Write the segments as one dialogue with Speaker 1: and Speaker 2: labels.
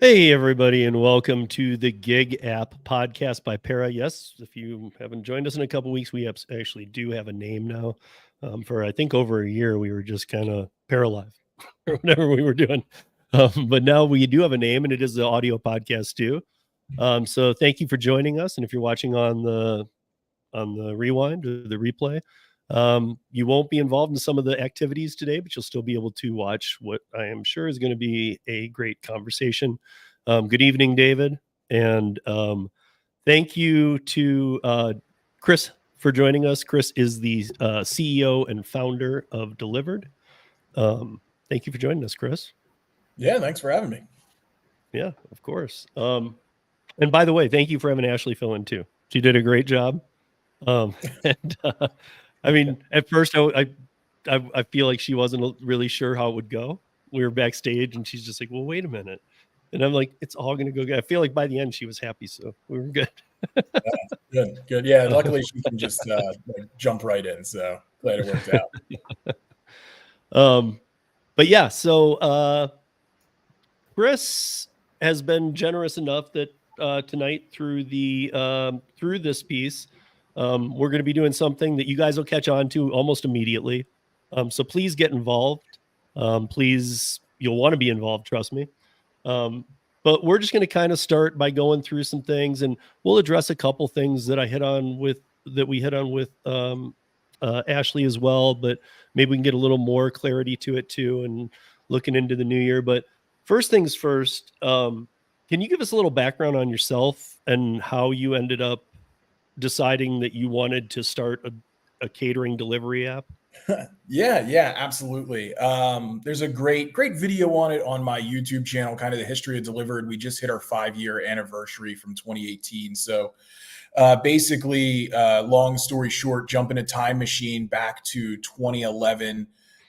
Speaker 1: Hey, everybody, and welcome to the Gig App podcast by Para. Yes, if you haven't joined us in a couple weeks, we actually do have a name now. For I think over a year, we were just kind of Paralive or whatever we were doing. But now we do have a name, and it is the audio podcast too. So thank you for joining us. And if you're watching on the rewind or the replay, you won't be involved in some of the activities today, but you'll still be able to watch what I am sure is going to be a great conversation. Good evening, David. And thank you to Chris for joining us. Chris is the CEO and founder of Dlivrd. Thank you for joining us, Chris.
Speaker 2: Yeah, thanks for having me.
Speaker 1: Yeah, of course. And by the way, thank you for having Ashely fill in too. She did a great job. And I mean, at first I feel like she wasn't really sure how it would go. We were backstage and she's just like, well, wait a minute. And I'm like, it's all going to go good. I feel like by the end she was happy. So we were good.
Speaker 2: Good. Yeah, luckily she can just jump right in. So glad it worked
Speaker 1: out. But yeah, so Chris has been generous enough that tonight through this piece, we're going to be doing something that you guys will catch on to almost immediately. So please get involved. Please, you'll want to be involved, trust me. But we're just going to kind of start by going through some things, and we'll address a couple things that we hit on with Ashely as well, but maybe we can get a little more clarity to it too, and looking into the new year. But first things first, can you give us a little background on yourself and how you ended up deciding that you wanted to start a catering delivery app?
Speaker 2: Yeah, absolutely. There's a great video on it on my YouTube channel, kind of the history of Dlivrd. We just hit our 5-year anniversary from 2018. So basically, long story short, jump in a time machine back to 2011.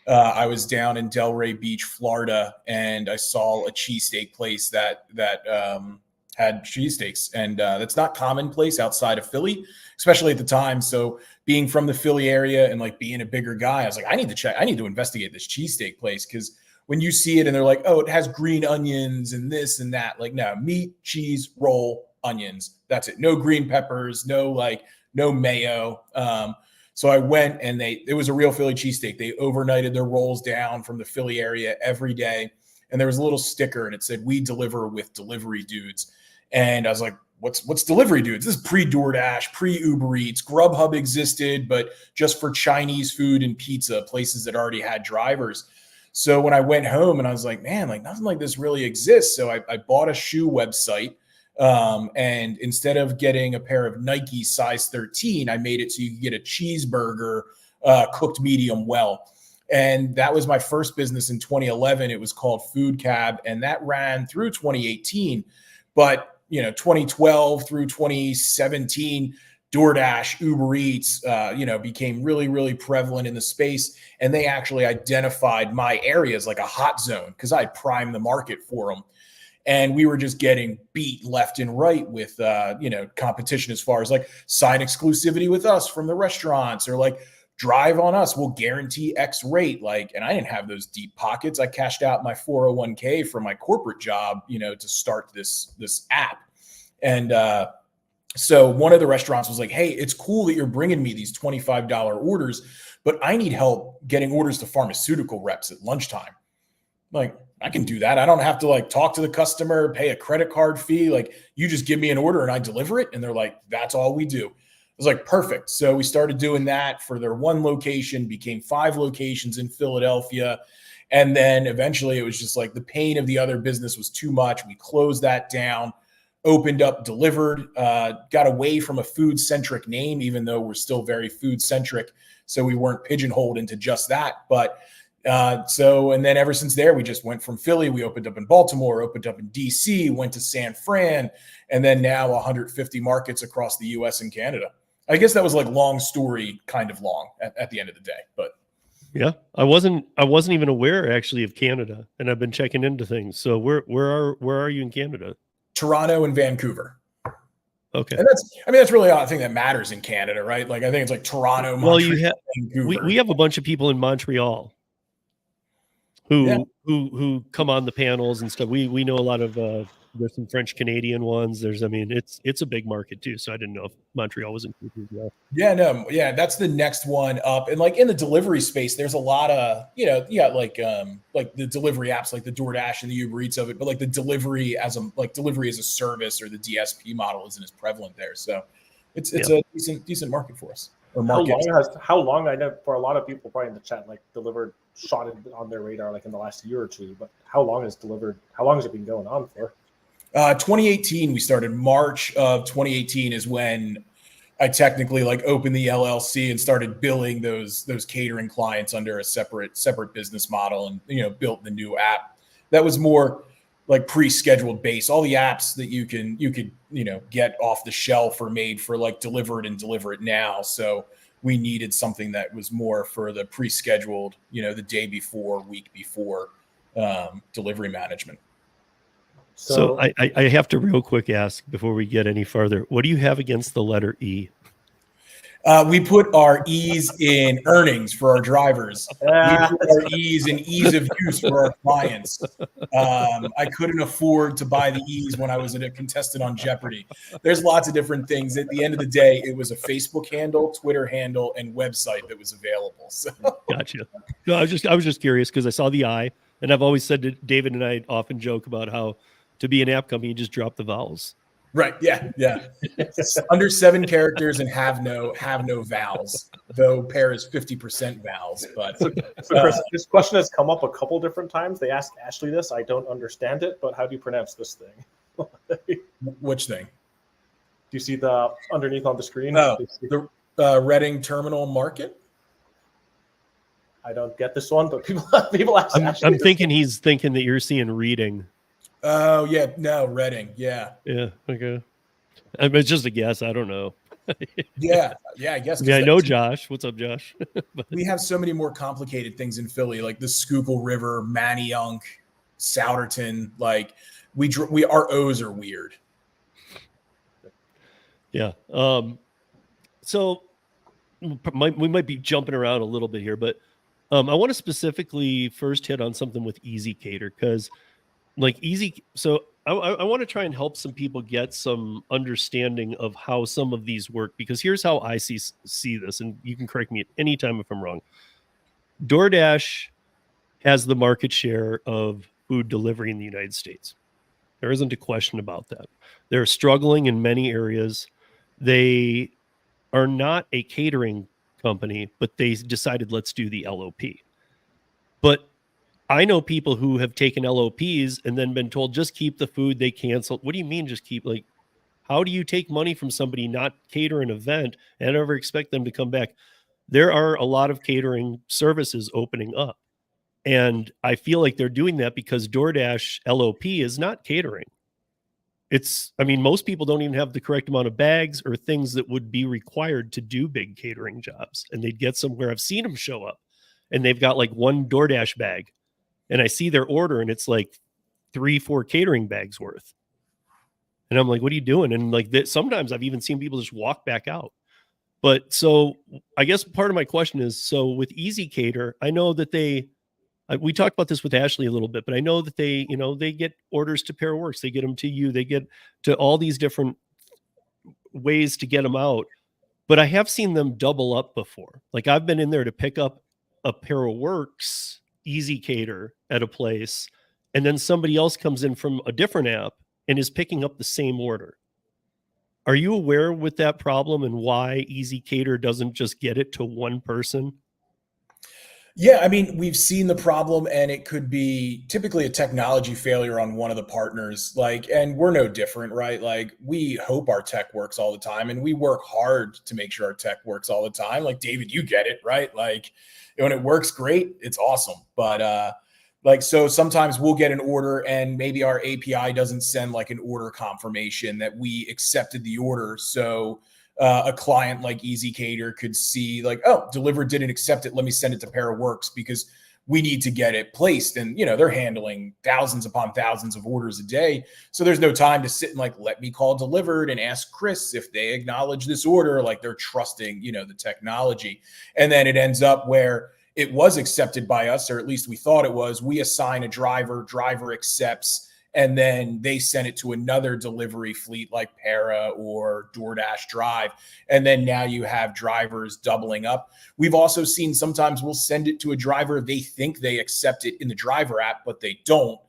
Speaker 2: I was down in Delray Beach, Florida, and I saw a cheesesteak place that had cheesesteaks, and that's not commonplace outside of Philly, especially at the time. So being from the Philly area and like being a bigger guy, I was like, I need to investigate this cheesesteak place, because when you see it and they're like, oh, it has green onions and this and that, like, no, meat, cheese, roll, onions, that's it. No green peppers, no mayo. So I went, and it was a real Philly cheesesteak. They overnighted their rolls down from the Philly area every day. And there was a little sticker and it said, "We deliver with delivery dudes." And I was like, what's delivery dudes? This is pre-DoorDash, pre-Uber Eats. Grubhub existed, but just for Chinese food and pizza, places that already had drivers. So when I went home and I was like, man, like nothing like this really exists. So I bought a shoe website. And instead of getting a pair of Nike size 13, I made it so you could get a cheeseburger cooked medium well. And that was my first business in 2011. It was called Food Cab, and that ran through 2018. But 2012 through 2017, DoorDash, Uber Eats, became really, really prevalent in the space. And they actually identified my area as like a hot zone because I primed the market for them. And we were just getting beat left and right with, competition as far as like sign exclusivity with us from the restaurants, or like drive on us, we'll guarantee X rate. Like, and I didn't have those deep pockets. I cashed out my 401k from my corporate job, to start this app. And so one of the restaurants was like, hey, it's cool that you're bringing me these $25 orders, but I need help getting orders to pharmaceutical reps at lunchtime. Like, I can do that. I don't have to like talk to the customer, pay a credit card fee. Like, you just give me an order and I deliver it. And they're like, that's all we do. It was like, perfect. So we started doing that for their one location, became 5 locations in Philadelphia. And then eventually it was just like the pain of the other business was too much. We closed that down, opened up Dlivrd, got away from a food-centric name, even though we're still very food-centric. So we weren't pigeonholed into just that. But and then ever since there, we just went from Philly. We opened up in Baltimore, opened up in DC, went to San Fran, and then now 150 markets across the US and Canada. I guess that was like long story, kind of long at the end of the day, but
Speaker 1: yeah, I wasn't even aware actually of Canada, and I've been checking into things. So where are you in Canada?
Speaker 2: Toronto and Vancouver.
Speaker 1: Okay.
Speaker 2: And that's really the only thing that matters in Canada, right? Like, I think it's like Toronto, Montreal, Vancouver.
Speaker 1: We have a bunch of people in Montreal who come on the panels and stuff. We know a lot of There's some French Canadian ones. I mean, it's a big market too. So I didn't know if Montreal was included as well.
Speaker 2: Yeah, no, yeah, that's the next one up. And like in the delivery space, there's a lot of, you got like the delivery apps like the DoorDash and the Uber Eats of it, but like the delivery as a service or the DSP model isn't as prevalent there. So it's a decent market for us. Or market.
Speaker 3: How long I know for a lot of people probably in the chat, like Dlivrd shot it on their radar like in the last year or two, but how long has it been going on for?
Speaker 2: 2018, we started. March of 2018 is when I technically like opened the LLC and started billing those catering clients under a separate business model, and built the new app that was more like pre-scheduled base. All the apps that you could get off the shelf are made for like Dlivrd and Deliver It Now. So we needed something that was more for the pre-scheduled, the day before, week before delivery management.
Speaker 1: So I have to real quick ask before we get any further, what do you have against the letter E?
Speaker 2: We put our ease in earnings for our drivers. We put our ease in ease of use for our clients. I couldn't afford to buy the ease when I was a contestant on Jeopardy. There's lots of different things. At the end of the day, it was a Facebook handle, Twitter handle, and website that was available. So.
Speaker 1: Gotcha. No, I was just curious because I saw the I, and I've always said that David and I often joke about how to be an app company, you just drop the vowels.
Speaker 2: Right. Yeah. Under 7 characters and have no vowels, though pair is 50% vowels. But
Speaker 3: so Chris, this question has come up a couple different times. They asked Ashely this. I don't understand it, but how do you pronounce this thing?
Speaker 2: Which thing? Do
Speaker 3: you see the underneath on the screen?
Speaker 2: Oh, the Reading Terminal Market.
Speaker 3: I don't get this one, but people ask.
Speaker 1: I'm thinking he's thinking that you're seeing reading.
Speaker 2: Oh yeah, no, Reading, yeah.
Speaker 1: Okay. I mean, it's just a guess. I don't know.
Speaker 2: yeah, I guess.
Speaker 1: Yeah, I know Josh. What's up, Josh?
Speaker 2: We have so many more complicated things in Philly, like the Schuylkill River, Manayunk, Souderton. Like our O's are weird.
Speaker 1: Yeah. So we might be jumping around a little bit here, but I want to specifically first hit on something with ezCater because. So I want to try and help some people get some understanding of how some of these work, because here's how I see this, and you can correct me at any time if I'm wrong. DoorDash has the market share of food delivery in the United States. There isn't a question about that. They're struggling in many areas. They are not a catering company, but they decided let's do the LOP. But I know people who have taken LOPs and then been told, just keep the food. They canceled. What do you mean just keep? Like, how do you take money from somebody, not cater an event, and ever expect them to come back? There are a lot of catering services opening up. And I feel like they're doing that because DoorDash LOP is not catering. Most people don't even have the correct amount of bags or things that would be required to do big catering jobs. And they'd get somewhere. I've seen them show up and they've got like one DoorDash bag. And I see their order and it's like 3-4 catering bags worth. And I'm like, what are you doing? And like that, sometimes I've even seen people just walk back out. But so I guess part of my question is, so with ezCater, I know that we talked about this with Ashely a little bit, but I know that they get orders to Pair Works. They get them to you. They get to all these different ways to get them out. But I have seen them double up before. Like I've been in there to pick up a Pair Works ezCater at a place, and then somebody else comes in from a different app and is picking up the same order. Are you aware with that problem and why ezCater doesn't just get it to one person?
Speaker 2: Yeah, we've seen the problem, and it could be typically a technology failure on one of the partners. And we're no different, right? Like we hope our tech works all the time, and we work hard to make sure our tech works all the time. Like David, you get it, right? Like when it works great, it's awesome. But so sometimes we'll get an order and maybe our API doesn't send like an order confirmation that we accepted the order. So a client like ezCater could see like, oh, Dlivrd didn't accept it. Let me send it to Pair Works because we need to get it placed. And, they're handling thousands upon thousands of orders a day. So there's no time to sit and like, let me call Dlivrd and ask Chris if they acknowledge this order. Like they're trusting, the technology. And then it ends up where it was accepted by us, or at least we thought it was. We assign a driver accepts, and then they send it to another delivery fleet like Para or DoorDash Drive. And then now you have drivers doubling up. We've also seen sometimes we'll send it to a driver. They think they accept it in the driver app, but they don't.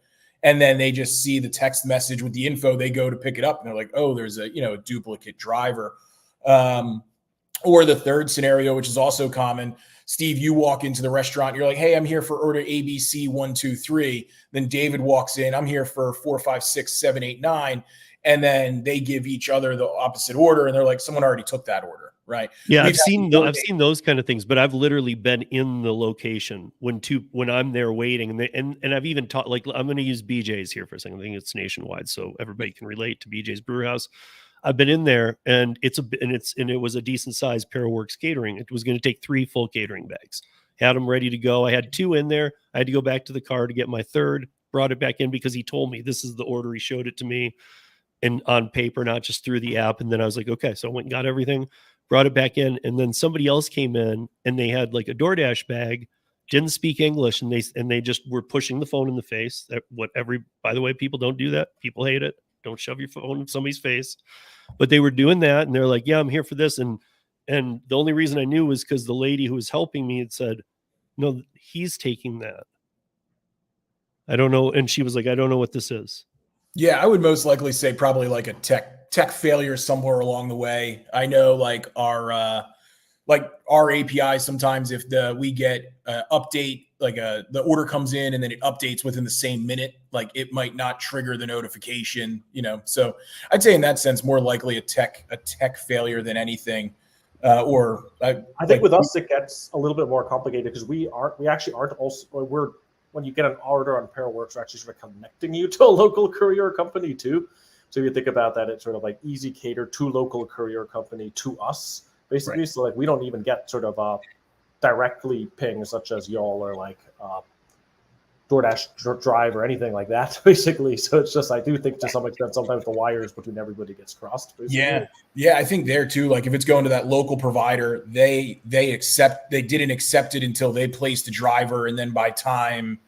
Speaker 2: And then they just see the text message with the info. They go to pick it up and they're like, oh, there's a, a duplicate driver. Or the third scenario, which is also common. Steve, you walk into the restaurant, you're like, hey, I'm here for order ABC 1, 2, 3. Then David walks in, I'm here for 4, 5, 6, 7, 8, 9. And then they give each other the opposite order. And they're like, someone already took that order, right?
Speaker 1: Yeah, I've seen those kind of things, but I've literally been in the location when I'm there waiting. And I've even taught, like, I'm going to use BJ's here for a second. I think it's nationwide, so everybody can relate to BJ's Brewhouse. I've been in there, and it was a decent sized Paraworks catering. It was going to take 3 full catering bags. Had them ready to go. I had 2 in there. I had to go back to the car to get my third. Brought it back in because he told me this is the order. He showed it to me, and on paper, not just through the app. And then I was like, okay. So I went and got everything, brought it back in, and then somebody else came in and they had like a DoorDash bag, didn't speak English, and they just were pushing the phone in the face. By the way, people don't do that. People hate it. Don't shove your phone in somebody's face. But they were doing that, and they're like, yeah, I'm here for this. And the only reason I knew was because the lady who was helping me had said, no, he's taking that. I don't know. And she was like, I don't know what this is.
Speaker 2: Yeah, I would most likely say probably like a tech failure somewhere along the way. I know like our API, sometimes if we get update, like the order comes in and then it updates within the same minute, like it might not trigger the notification, So I'd say in that sense, more likely a tech failure than anything. I
Speaker 3: think with us it gets a little bit more complicated because we actually aren't also when you get an order on Paraworks, we're actually sort of connecting you to a local courier company too. So if you think about that, it's sort of like easy cater to local courier company to us, basically. Right. So like we don't even get sort of directly pings such as y'all or like DoorDash Drive or anything like that, basically. So it's just, I do think to some extent sometimes the wires between everybody gets crossed, basically.
Speaker 2: Yeah, I think there too, like if it's going to that local provider, they didn't accept it until they placed a driver, and then by time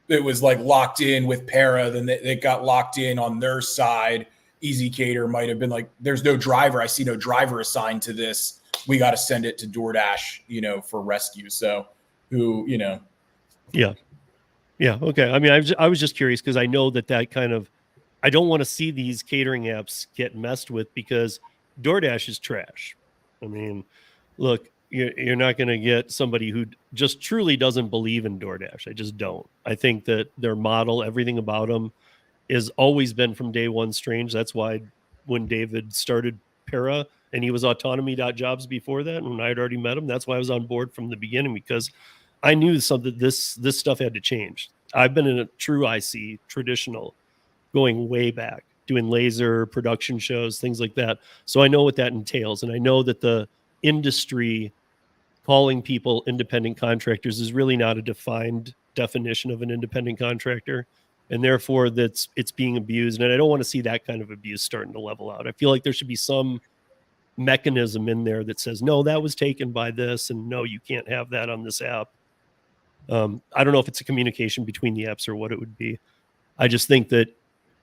Speaker 2: it was like locked in with Para, then they got locked in on their side. Easy Cater might have been like, there's no driver. I see no driver assigned to this. We got to send it to DoorDash, for rescue. So
Speaker 1: Yeah. Yeah. Okay. I mean, I was just curious because I know that kind of, I don't want to see these catering apps get messed with because DoorDash is trash. I mean, look, you're not going to get somebody who just truly doesn't believe in DoorDash. I just don't. I think that their model, everything about them, has always been from day one strange. That's why when David started Para and he was autonomy.jobs before that, and when I had already met him, that's why I was on board from the beginning, because I knew something, this stuff had to change. I've been in a true IC traditional going way back, doing laser production shows, things like that. So I know what that entails. And I know that the industry calling people independent contractors is really not a defined definition of an independent contractor. And therefore it's being abused. And I don't want to see that kind of abuse starting to level out. I feel like there should be some mechanism in there that says, no, that was taken by this, and no, you can't have that on this app. I don't know if it's a communication between the apps or what it would be. I just think that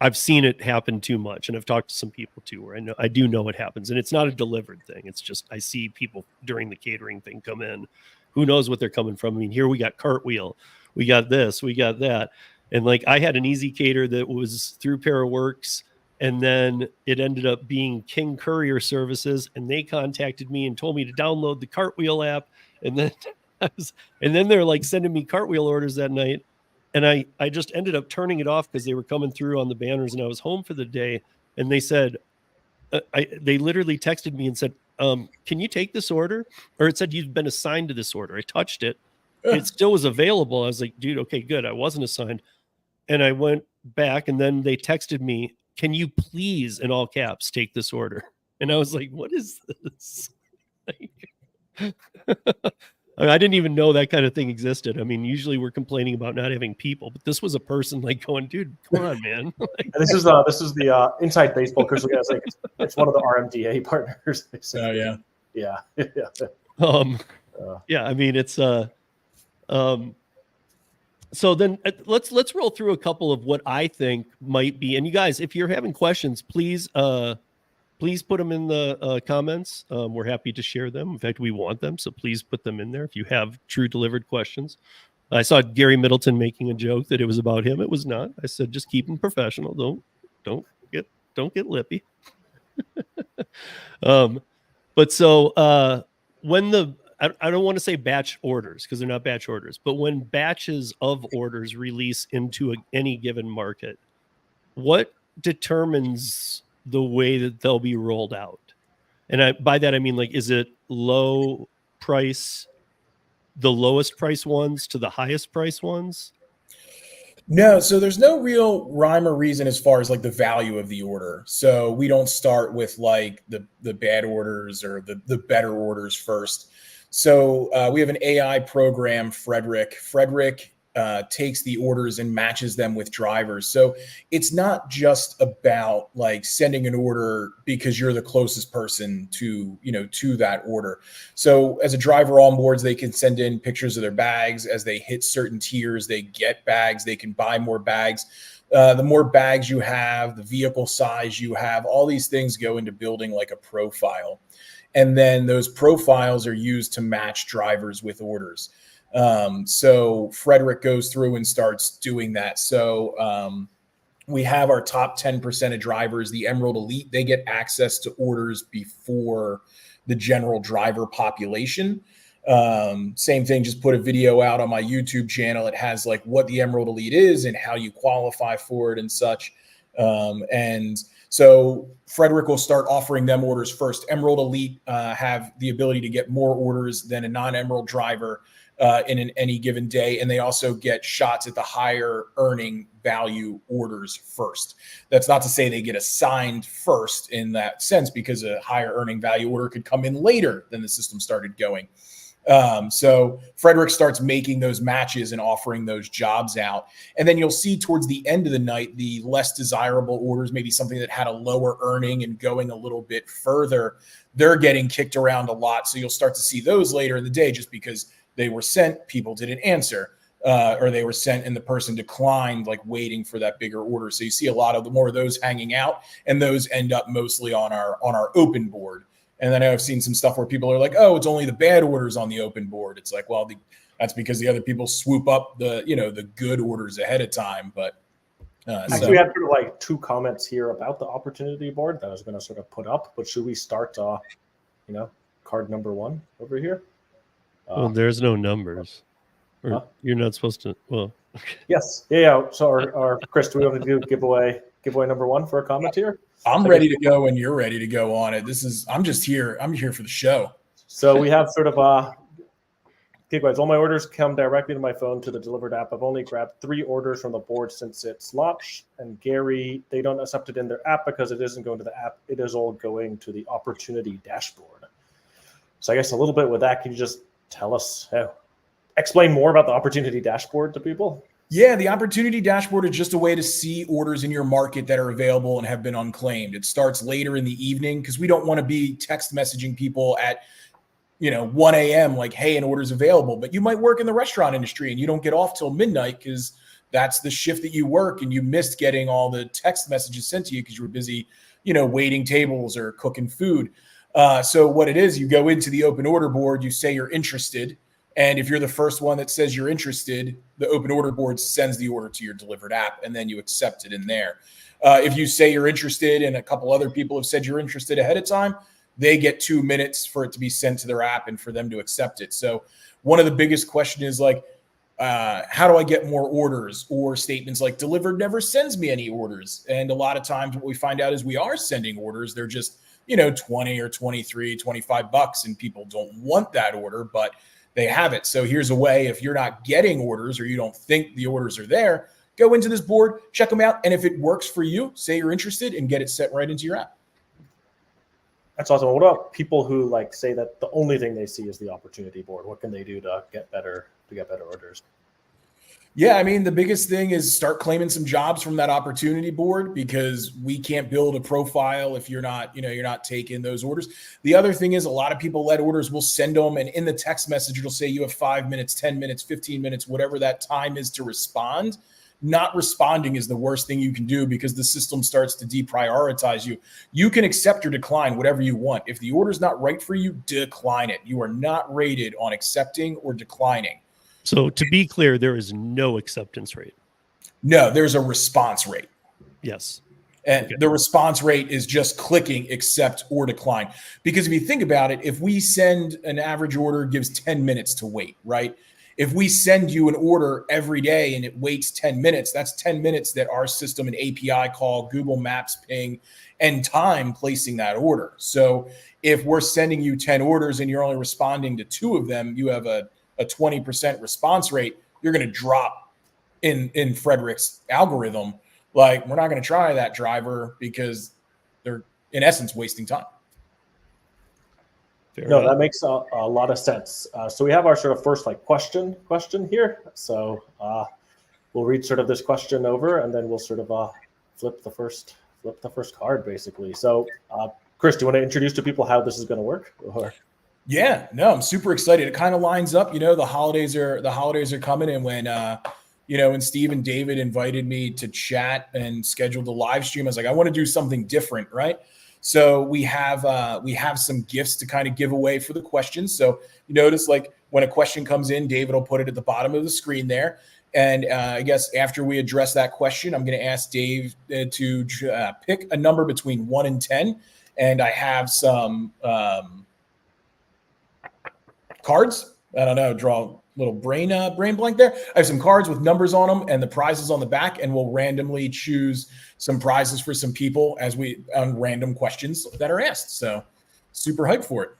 Speaker 1: I've seen it happen too much, and I've talked to some people too where I do know it happens, and it's not a Dlivrd thing. It's just I see people during the catering thing come in. Who knows what they're coming from? I mean, here we got Cartwheel, we got this, we got that, and like I had an easy cater that was through Paraworks, and then it ended up being King Courier Services, and they contacted me and told me to download the Cartwheel app, and then they're like sending me Cartwheel orders that night. And I just ended up turning it off because they were coming through on the banners, and I was home for the day. And they said, they literally texted me and said, can you take this order? Or it said, you've been assigned to this order. I touched it. It still was available. I was like, dude, okay, good. I wasn't assigned. And I went back, and then they texted me, can you please, in all caps, take this order? And I was like, what is this? I didn't even know that kind of thing existed. I mean, usually we're complaining about not having people, but this was a person like going, dude, come on, man.
Speaker 3: And this is the Inside Baseball, because it's one of the RMDA partners.
Speaker 2: Oh yeah.
Speaker 3: Yeah.
Speaker 1: Yeah. I mean, it's So then let's roll through a couple of what I think might be. And you guys, if you're having questions, please put them in the comments. We're happy to share them. In fact, we want them, so please put them in there if you have true Dlivrd questions. I saw Gary Middleton making a joke that it was about him. It was not. I said just keep them professional. Don't get lippy. But so when I don't want to say batch orders because they're not batch orders, but when batches of orders release into any given market, what determines the way that they'll be rolled out? And by that, I mean, like, is it low price, the lowest price ones to the highest price ones?
Speaker 2: No, so there's no real rhyme or reason as far as like the value of the order. So we don't start with like the bad orders or the better orders first. So we have an AI program, Frederick. Frederick takes the orders and matches them with drivers. So it's not just about like sending an order because you're the closest person to that order. So as a driver on boards, they can send in pictures of their bags. As they hit certain tiers, they get bags. They can buy more bags. The more bags you have, the vehicle size you have, all these things go into building like a profile. And then those profiles are used to match drivers with orders. So Frederick goes through and starts doing that. So we have our top 10% of drivers, the Emerald Elite, they get access to orders before the general driver population. Same thing, just put a video out on my YouTube channel. It has like what the Emerald Elite is and how you qualify for it and such. And so Frederick will start offering them orders first. Emerald Elite have the ability to get more orders than a non-Emerald driver in any given day. And they also get shots at the higher earning value orders first. That's not to say they get assigned first in that sense, because a higher earning value order could come in later than the system started going. So Frederick starts making those matches and offering those jobs out. And then you'll see towards the end of the night, the less desirable orders, maybe something that had a lower earning and going a little bit further, they're getting kicked around a lot. So you'll start to see those later in the day just because they were sent, people didn't answer, or they were sent and the person declined, like waiting for that bigger order. So you see a lot of the more of those hanging out, and those end up mostly on our open board. And then I've seen some stuff where people are like, oh, it's only the bad orders on the open board. It's like, well, that's because the other people swoop up the good orders ahead of time. But
Speaker 3: actually, we had sort of like two comments here about the opportunity board that I was going to sort of put up. But should we start, card number one over here?
Speaker 1: Well, there's no numbers. Or you're not supposed to. Well, okay.
Speaker 3: Yes. Yeah. So, our Chris, do we want to do giveaway number one for a comment here?
Speaker 2: I'm ready to go when you're ready to go on it. I'm just here. I'm here for the show.
Speaker 3: So we have sort of giveaways. All my orders come directly to my phone to the Dlivrd app. I've only grabbed 3 orders from the board since its launch. And Gary, they don't accept it in their app because it isn't going to the app. It is all going to the opportunity dashboard. So I guess a little bit with that, can you just tell us, explain more about the opportunity dashboard to people?
Speaker 2: Yeah, the opportunity dashboard is just a way to see orders in your market that are available and have been unclaimed. It starts later in the evening because we don't want to be text messaging people at 1 a.m. like, hey, an order's available. But you might work in the restaurant industry and you don't get off till midnight because that's the shift that you work, and you missed getting all the text messages sent to you because you were busy, waiting tables or cooking food. So what it is, you go into the open order board, you say you're interested. And if you're the first one that says you're interested, the open order board sends the order to your Dlivrd app, and then you accept it in there. If you say you're interested and a couple other people have said you're interested ahead of time, they get 2 minutes for it to be sent to their app and for them to accept it. So one of the biggest questions is like, how do I get more orders? Or statements like Dlivrd never sends me any orders. And a lot of times what we find out is we are sending orders. They're just, 20 or 23, 25 bucks, and people don't want that order, but they have it. So here's a way, if you're not getting orders or you don't think the orders are there, go into this board, check them out. And if it works for you, say you're interested and get it set right into your app.
Speaker 3: That's awesome. What about people who say that the only thing they see is the opportunity board? What can they do to get better orders?
Speaker 2: Yeah, I mean, the biggest thing is start claiming some jobs from that opportunity board, because we can't build a profile if you're not, you're not taking those orders. The other thing is, a lot of people let orders, will send them, and in the text message, it'll say you have 5 minutes, 10 minutes, 15 minutes, whatever that time is to respond. Not responding is the worst thing you can do, because the system starts to deprioritize you. You can accept or decline whatever you want. If the order's not right for you, decline it. You are not rated on accepting or declining.
Speaker 1: So to be clear, there is no acceptance rate.
Speaker 2: No, there's a response rate.
Speaker 1: Yes.
Speaker 2: And
Speaker 1: Okay.
Speaker 2: the response rate is just clicking accept or decline. Because if you think about it, if we send an average order, gives 10 minutes to wait, right? If we send you an order every day and it waits 10 minutes, that's 10 minutes that our system and API call, Google Maps ping, and time placing that order. So if we're sending you 10 orders and you're only responding to 2 of them, you have a 20% response rate. You're going to drop in Frederick's algorithm. Like, we're not going to try that driver, because they're in essence wasting time.
Speaker 1: Fair
Speaker 3: No,
Speaker 1: enough.
Speaker 3: that makes a lot of sense. So we have our sort of first question here. So we'll read sort of this question over, and then we'll sort of flip the first card, basically. So Chris, do you want to introduce to people how this is going to work? Or?
Speaker 2: Yeah, no, I'm super excited. It kind of lines up, the holidays are coming, and when Steve and David invited me to chat and scheduled the live stream, I was like, I want to do something different, right? So we have some gifts to kind of give away for the questions. So you notice, like, when a question comes in, David will put it at the bottom of the screen there. And I guess after we address that question, I'm going to ask Dave to pick a number between 1 and 10. And I have some cards. I don't know, draw a little brain blank there. I have some cards with numbers on them and the prizes on the back, and we'll randomly choose some prizes for some people as we on random questions that are asked. So super hyped for it.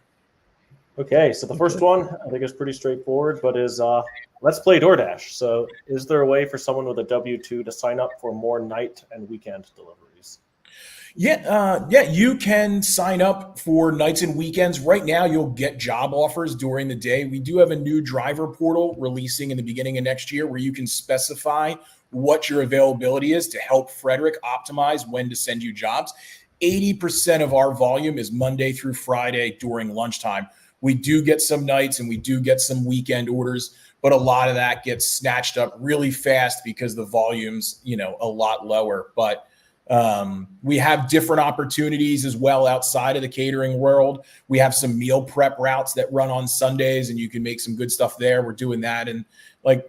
Speaker 3: Okay, so the first one I think is pretty straightforward, but is let's play DoorDash. So is there a way for someone with a W-2 to sign up for more night and weekend deliveries?
Speaker 2: Yeah, you can sign up for nights and weekends. Right now, you'll get job offers during the day. We do have a new driver portal releasing in the beginning of next year, where you can specify what your availability is to help Frederick optimize when to send you jobs. 80% of our volume is Monday through Friday during lunchtime. We do get some nights and we do get some weekend orders, but a lot of that gets snatched up really fast because the volume's, a lot lower. But we have different opportunities as well outside of the catering world. We have some meal prep routes that run on Sundays, and you can make some good stuff there. We're doing that in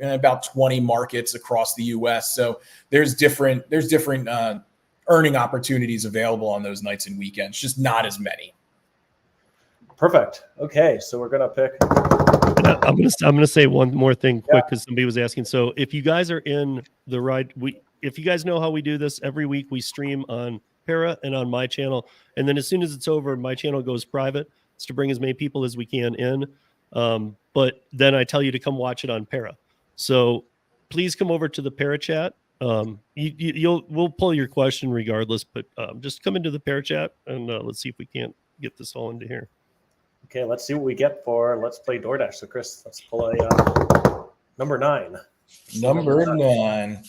Speaker 2: about 20 markets across the US. So there's different earning opportunities available on those nights and weekends, just not as many.
Speaker 3: Perfect. Okay, so we're gonna pick.
Speaker 1: I'm gonna say one more thing quick, because somebody was asking. So if you guys are in the ride, if you guys know how we do this, every week we stream on Para and on my channel, and then as soon as it's over, my channel goes private. It's to bring as many people as we can in, but then I tell you to come watch it on Para. So please come over to the Para chat. We'll pull your question regardless, but just come into the Para chat, and let's see if we can't get this all into here.
Speaker 3: Okay, let's see what we get for Let's Play DoorDash. So Chris, let's pull a number 9.
Speaker 2: Number 9.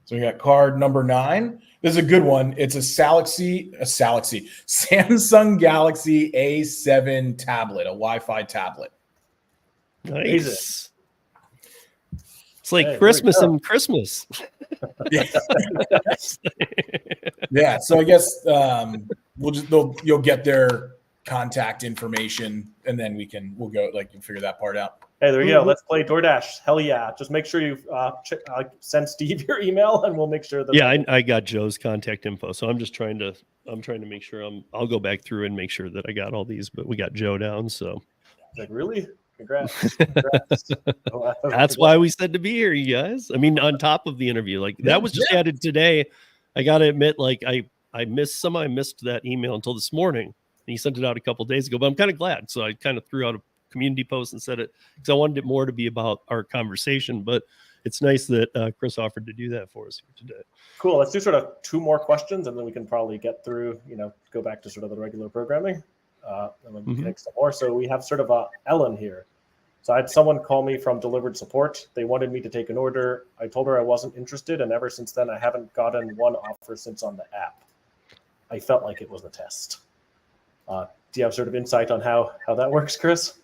Speaker 2: So we got card number 9. This is a good one. It's a Samsung Galaxy A7 tablet, a Wi-Fi tablet.
Speaker 1: Nice. It's like Christmas and Christmas.
Speaker 2: Yeah. So I guess you'll get their contact information, and then we'll go and figure that part out.
Speaker 3: Hey, there you go. Let's play DoorDash. Hell yeah! Just make sure you send Steve your email, and we'll make sure that.
Speaker 1: Yeah, I got Joe's contact info, so I'm trying to make sure I'll go back through and make sure that I got all these, but we got Joe down. So
Speaker 3: like, really? Congrats.
Speaker 1: That's why we said to be here, you guys. I mean, on top of the interview, that was just added today. I gotta admit, I missed that email until this morning. And he sent it out a couple of days ago, but I'm kind of glad. So I kind of threw out a community post and said it because I wanted it more to be about our conversation. But it's nice that Chris offered to do that for us here today.
Speaker 3: Cool. Let's do sort of 2 more questions, and then we can probably get through, go back to sort of the regular programming. And then we can make some more. So we have sort of Ellen here. So I had someone call me from Dlivrd support. They wanted me to take an order. I told her I wasn't interested, and ever since then, I haven't gotten one offer since on the app. I felt like it was a test. Do you have sort of insight on how that works, Chris?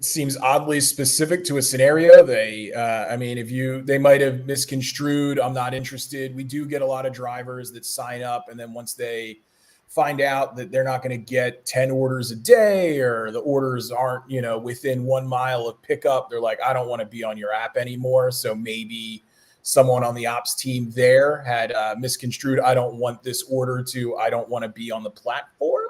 Speaker 2: Seems oddly specific to a scenario. They might have misconstrued, I'm not interested. We do get a lot of drivers that sign up, and then once they find out that they're not going to get 10 orders a day, or the orders aren't, within 1 mile of pickup, they're like, I don't want to be on your app anymore. So maybe someone on the ops team there had misconstrued, I don't want this order, to I don't want to be on the platform.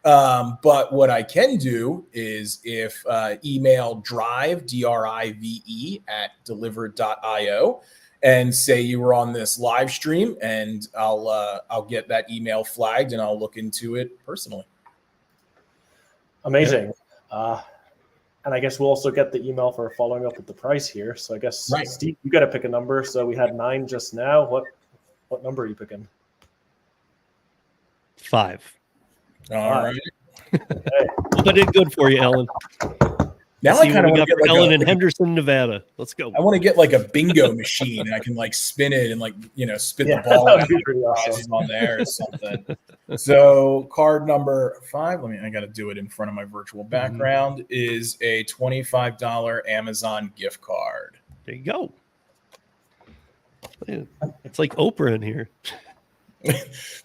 Speaker 2: But what I can do is if email drive, DRIVE at delivrd.io, and say you were on this live stream, and I'll get that email flagged and I'll look into it personally.
Speaker 3: Amazing. Yeah. And I guess we'll also get the email for following up with the price here. So I guess, right. Steve, you got to pick a number. So we had 9 just now. What number are you picking?
Speaker 1: 5.
Speaker 2: All right.
Speaker 3: Okay.
Speaker 1: But it's good for you, Ellen.
Speaker 2: Now I kind of want to get like
Speaker 1: Ellen in Henderson, Nevada. Let's go.
Speaker 2: I want to get like a bingo machine, and I can like spin it and spit the ball out awesome. On there or something. So card number 5. I got to do it in front of my virtual background. Is a $25 Amazon gift card.
Speaker 1: There you go. It's like Oprah in here.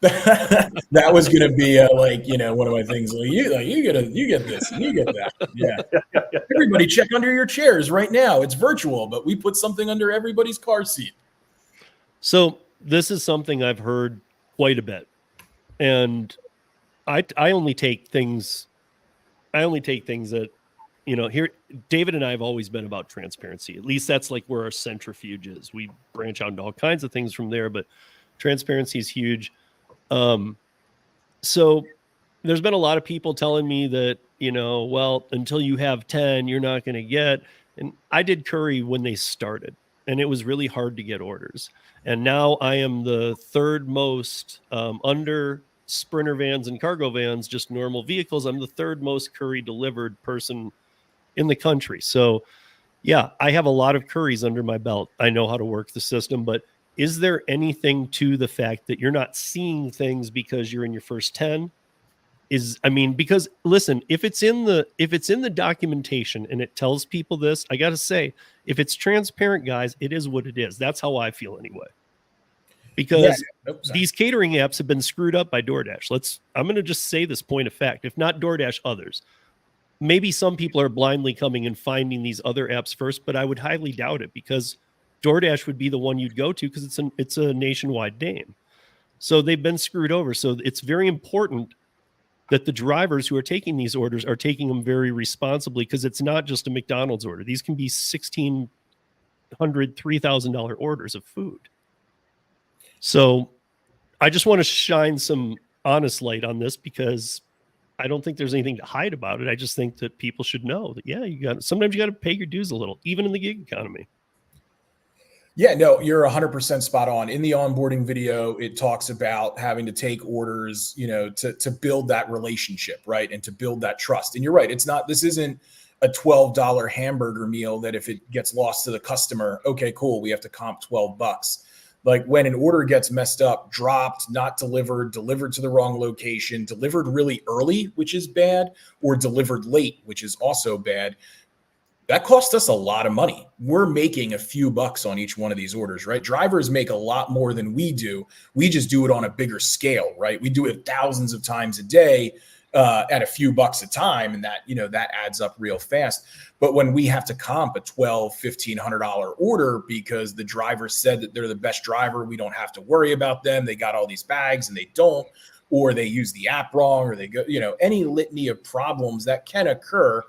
Speaker 2: That was going to be one of my things. Like you get this, and you get that. Yeah. Everybody check under your chairs right now. It's virtual, but we put something under everybody's car seat.
Speaker 1: So this is something I've heard quite a bit, and I only take things that, here, David and I have always been about transparency. At least that's like where our centrifuge is. We branch out into all kinds of things from there, but transparency is huge. So there's been a lot of people telling me that, well, until you have 10, you're not going to get. And I did Curry when they started, and it was really hard to get orders. And now I am the third most under Sprinter vans and cargo vans, just normal vehicles. I'm the third most Curry delivered person in the country. So yeah, I have a lot of Curries under my belt. I know how to work the system, but is there anything to the fact that you're not seeing things because you're in your first 10? Because listen, if it's in the documentation and it tells people this, I got to say, if it's transparent, guys, it is what it is. That's how I feel anyway. Because these catering apps have been screwed up by DoorDash. I'm going to just say this point of fact. If not DoorDash, others. Maybe some people are blindly coming and finding these other apps first, but I would highly doubt it, because DoorDash would be the one you'd go to because it's a nationwide name. So they've been screwed over. So it's very important that the drivers who are taking these orders are taking them very responsibly, because it's not just a McDonald's order. These can be $1,600, $3,000 orders of food. So I just want to shine some honest light on this, because I don't think there's anything to hide about it. I just think that people should know that, sometimes you got to pay your dues a little, even in the gig economy.
Speaker 2: Yeah, no, you're 100% spot on. In the onboarding video, it talks about having to take orders, to build that relationship, right? And to build that trust. And you're right. This isn't a $12 hamburger meal that if it gets lost to the customer, okay, cool, we have to comp $12. Like when an order gets messed up, dropped, not delivered to the wrong location, delivered really early, which is bad, or delivered late, which is also bad. That costs us a lot of money. We're making a few bucks on each one of these orders, right? Drivers make a lot more than we do. We just do it on a bigger scale, right? We do it thousands of times a day at a few bucks a time, and that adds up real fast. But when we have to comp a $1,200, $1,500 order because the driver said that they're the best driver, we don't have to worry about them. They got all these bags and they don't, or they use the app wrong, or they go, any litany of problems that can occur.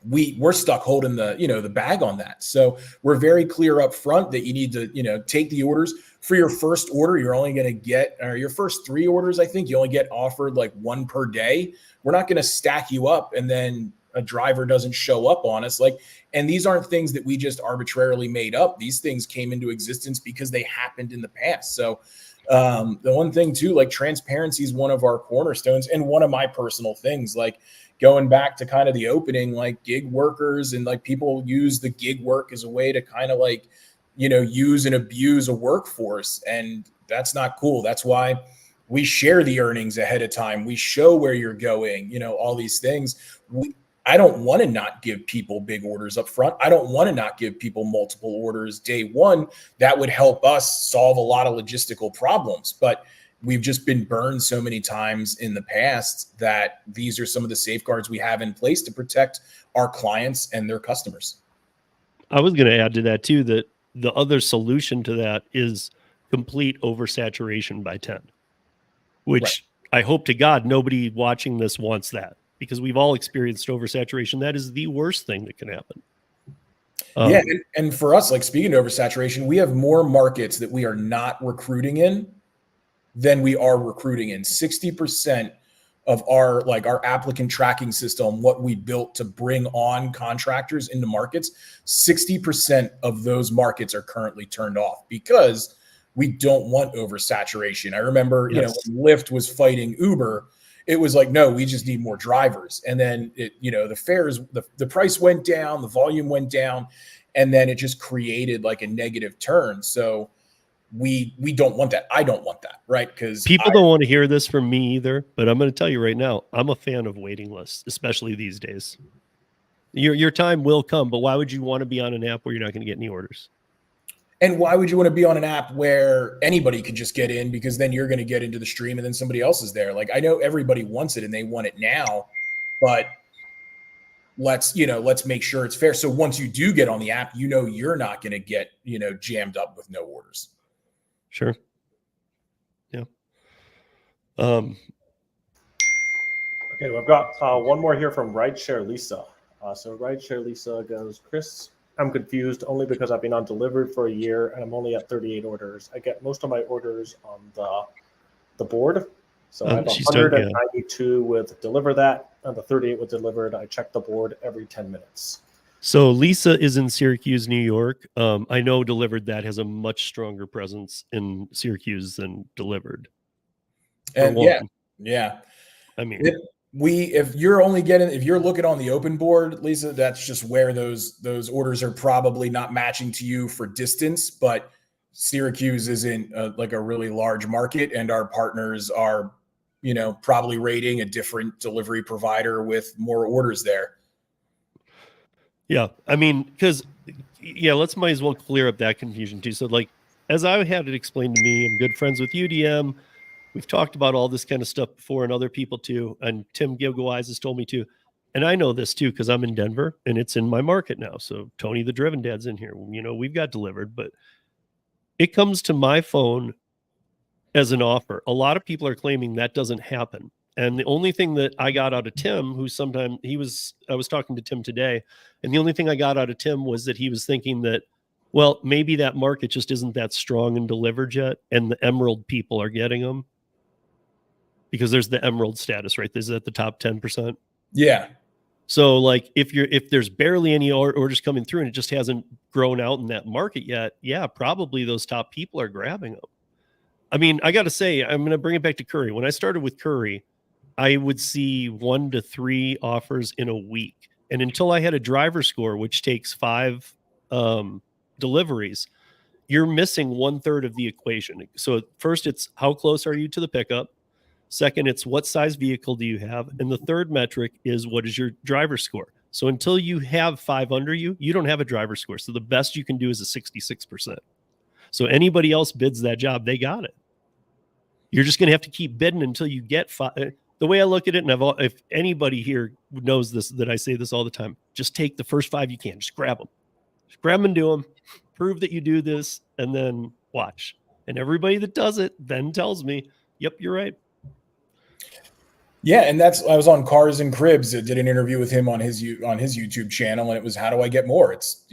Speaker 2: We're stuck holding the bag on that. So we're very clear up front that you need to, take the orders. For your first order, you're only going to get, or your first 3 orders, I think you only get offered like 1 per day. We're not going to stack you up and then a driver doesn't show up on us. And these aren't things that we just arbitrarily made up. These things came into existence because they happened in the past. So The one thing too, like transparency is one of our cornerstones and one of my personal things, like going back to kind of the opening, like gig workers and like people use the gig work as a way to kind of like, use and abuse a workforce. And that's not cool. That's why we share the earnings ahead of time. We show where you're going, all these things. I don't want to not give people big orders up front. I don't want to not give people multiple orders day one. That would help us solve a lot of logistical problems. But we've just been burned so many times in the past that these are some of the safeguards we have in place to protect our clients and their customers.
Speaker 1: I was going to add to that too, that the other solution to that is complete oversaturation by 10, which I hope to God nobody watching this wants that, because we've all experienced oversaturation. That is the worst thing that can happen.
Speaker 2: Yeah. And for us, like speaking of oversaturation, we have more markets that we are not recruiting in than we are recruiting in. 60% of our applicant tracking system, what we built to bring on contractors into markets, 60% of those markets are currently turned off because we don't want oversaturation. I remember, when Lyft was fighting Uber, it was like, no, we just need more drivers. And then the fares, the price went down, the volume went down, and then it just created like a negative turn. So we don't want that. I don't want that, right? Because
Speaker 1: people don't want to hear this from me either, but I'm going to tell you right now, I'm a fan of waiting lists, especially these days. Your time will come, but why would you want to be on an app where you're not going to get any orders?
Speaker 2: And why would you want to be on an app where anybody could just get in, because then you're going to get into the stream and then somebody else is there? Like, I know everybody wants it and they want it now, but let's make sure it's fair. So once you do get on the app, you're not going to get, jammed up with no orders.
Speaker 1: Sure. Yeah.
Speaker 3: Okay, well, I've got one more here from Rideshare Lisa. So Rideshare Lisa goes, Chris, I'm confused only because I've been on Dlivrd for a year and I'm only at 38 orders. I get most of my orders on the board. So I have 192 with Deliver That and the 38 with Dlivrd. I check the board every 10 minutes.
Speaker 1: So Lisa is in Syracuse, New York. I know Dlivrd That has a much stronger presence in Syracuse than Dlivrd.
Speaker 2: And yeah.
Speaker 1: I mean,
Speaker 2: if you're looking on the open board, Lisa, that's just where those orders are probably not matching to you for distance. But Syracuse isn't like a really large market, and our partners are, probably rating a different delivery provider with more orders there.
Speaker 1: Yeah, I mean, because might as well clear up that confusion too. So, like, as I had it explained to me, I'm good friends with UDM. We've talked about all this kind of stuff before, and other people too. And Tim Gilgowise has told me too. And I know this too, because I'm in Denver and it's in my market now. So Tony, the Driven Dad's in here. We've got Dlivrd, but it comes to my phone as an offer. A lot of people are claiming that doesn't happen. And the only thing that I got out of Tim, I was talking to Tim today, and the only thing I got out of Tim was that he was thinking that, well, maybe that market just isn't that strong and Dlivrd yet, and the Emerald people are getting them. Because there's the Emerald status, right? This is at the top 10%.
Speaker 2: Yeah.
Speaker 1: So like if there's barely any orders coming through and it just hasn't grown out in that market yet, yeah, probably those top people are grabbing them. I mean, I got to say, I'm going to bring it back to Curry. When I started with Curry, I would see 1 to 3 offers in a week. And until I had a driver score, which takes 5 deliveries, you're missing 1/3 of the equation. So first, it's how close are you to the pickup? Second, it's what size vehicle do you have? And the third metric is what is your driver score? So until you have 5 under you, you don't have a driver score. So the best you can do is a 66%. So anybody else bids that job, they got it. You're just going to have to keep bidding until you get 5. The way I look at it, and if anybody here knows this, that I say this all the time, just take the first 5 you can. Just grab them. Just grab them and do them. Prove that you do this, and then watch. And everybody that does it then tells me, yep, you're right.
Speaker 2: Yeah, and I was on Cars and Cribs. I did an interview with him on his YouTube channel, and it was, how do I get more? It's,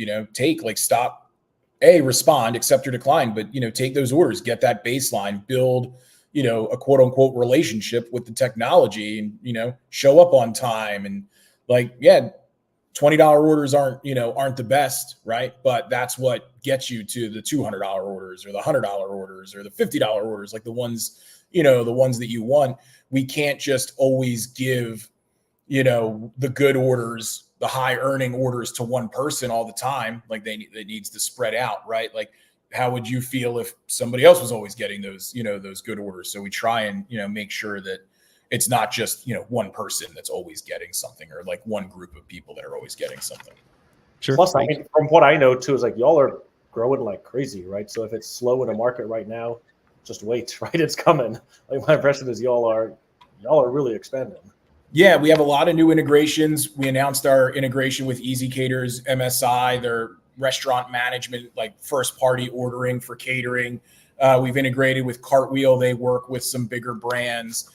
Speaker 2: stop, respond, accept or decline, but take those orders, get that baseline, build, a quote unquote relationship with the technology, and show up on time, and $20 orders aren't the best, right? But that's what gets you to the $200 orders or the $100 orders or the $50 orders, like the ones that you want. We can't just always give, the good orders, the high earning orders to one person all the time. Like it needs to spread out, right? Like, how would you feel if somebody else was always getting those good orders? So we try and, make sure that it's not just, one person that's always getting something, or like one group of people that are always getting something.
Speaker 1: Sure.
Speaker 3: Plus, I mean, from what I know too, is like y'all are growing like crazy, right? So if it's slow in the market right now, just wait, right? It's coming. Like my impression is y'all are really expanding.
Speaker 2: Yeah, we have a lot of new integrations. We announced our integration with Easy Caterers, MSI, their restaurant management, like first party ordering for catering. We've integrated with Cartwheel. They work with some bigger brands.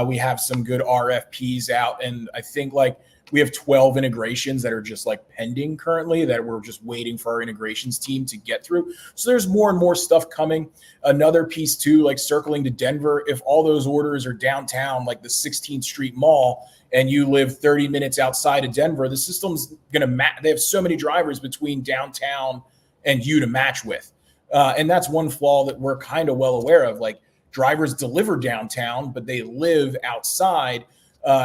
Speaker 2: We have some good RFPs out, and I think like we have 12 integrations that are just like pending currently that we're just waiting for our integrations team to get through. So there's more and more stuff coming. Another piece too, like circling to Denver, if all those orders are downtown, like the 16th Street Mall, and you live 30 minutes outside of Denver, the system's going to match. They have so many drivers between downtown and you to match with. And that's one flaw that we're kind of well aware of. Like, drivers deliver downtown, but they live outside.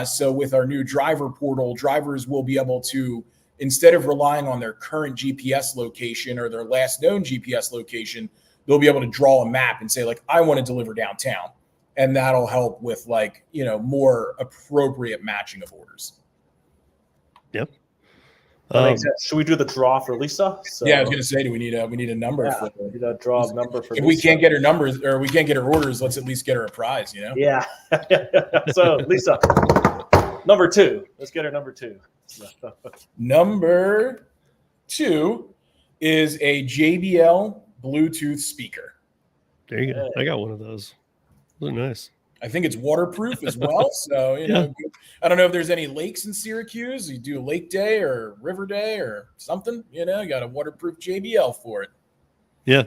Speaker 2: So with our new driver portal, drivers will be able to, instead of relying on their current GPS location or their last known GPS location, they'll be able to draw a map and say, like, I want to deliver downtown. And that'll help with like, more appropriate matching of orders.
Speaker 1: Yep.
Speaker 3: That makes sense. Should we do the draw for Lisa? So,
Speaker 2: yeah, I was going to say, do we need a number for
Speaker 3: the draw number for
Speaker 2: if
Speaker 3: Lisa?
Speaker 2: we can't get her numbers or we can't get her orders, let's at least get her a prize,
Speaker 3: Yeah. So Lisa, number 2. Let's get her number 2.
Speaker 2: Number 2 is a JBL Bluetooth speaker.
Speaker 1: There you go. I got one of those. Those are nice.
Speaker 2: I think it's waterproof as well. So, I don't know if there's any lakes in Syracuse. You do a lake day or river day or something, you got a waterproof JBL for it.
Speaker 1: Yeah.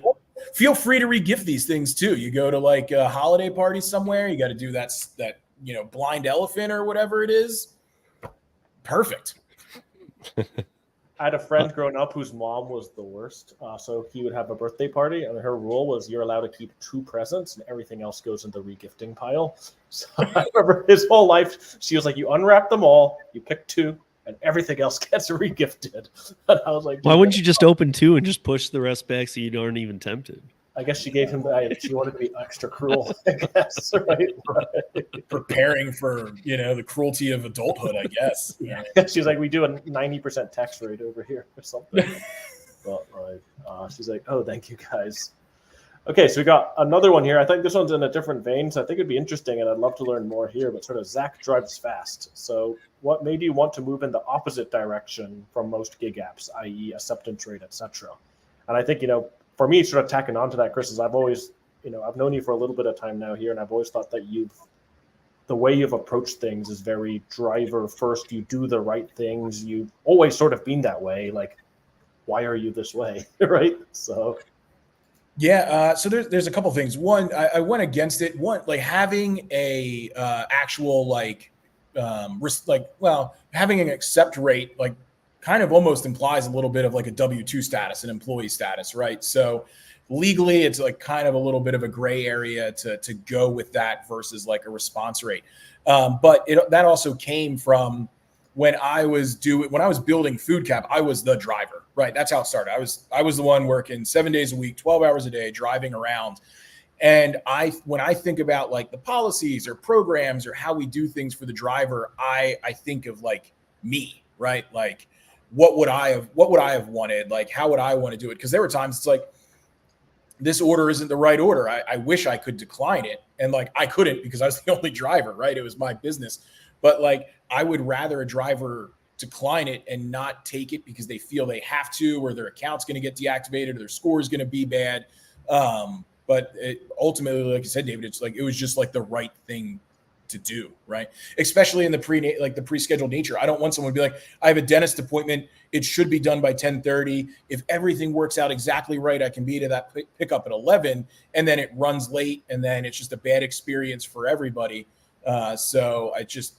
Speaker 2: Feel free to regift these things too. You go to like a holiday party somewhere, you got to do that blind elephant or whatever it is. Perfect.
Speaker 3: I had a friend growing up whose mom was the worst. So he would have a birthday party, and her rule was you're allowed to keep 2 presents, and everything else goes in the regifting pile. So I remember his whole life, she was like, you unwrap them all, you pick 2, and everything else gets regifted. And I was like,
Speaker 1: why wouldn't you just open 2 and just push the rest back so you aren't even tempted?
Speaker 3: I guess she gave him she wanted to be extra cruel, I guess, right?
Speaker 2: Preparing for, the cruelty of adulthood, I guess.
Speaker 3: Yeah. She's like, we do a 90% tax rate over here or something. But she's like, oh, thank you guys. Okay, so we got another one here. I think this one's in a different vein, so I think it'd be interesting, and I'd love to learn more here, but sort of Zach drives fast. So what made you want to move in the opposite direction from most gig apps, i.e. acceptance rate, etc.? And I think, for me, sort of tacking on to that, Chris, is I've always, I've known you for a little bit of time now here, and I've always thought that the way you've approached things is very driver first. You do the right things. You've always sort of been that way. Like, why are you this way, right? So,
Speaker 2: yeah. So there's a couple things. One, I went against it. One, like having a actual having an accept rate, like, kind of almost implies a little bit of like a W-2 status, an employee status, right? So legally, it's like kind of a little bit of a gray area to go with that versus like a response rate. But that also came from when I was building FoodCap, I was the driver, right? That's how it started. I was the one working 7 days a week, 12 hours a day, driving around. And when I think about like the policies or programs or how we do things for the driver, I think of like me, right? Like, what would I have wanted? Like, how would I want to do it? Because there were times it's like, this order isn't the right order. I wish I could decline it. And like, I couldn't because I was the only driver, right? It was my business. But like, I would rather a driver decline it and not take it because they feel they have to, or their account's going to get deactivated or their score is going to be bad. But ultimately, like you said, David, it's like, it was just like the right thing to do, right? Especially in the pre-scheduled nature. I don't want someone to be like, I have a dentist appointment. It should be done by 10:30. If everything works out exactly right, I can be to that pickup at 11, and then it runs late, and then it's just a bad experience for everybody. So I just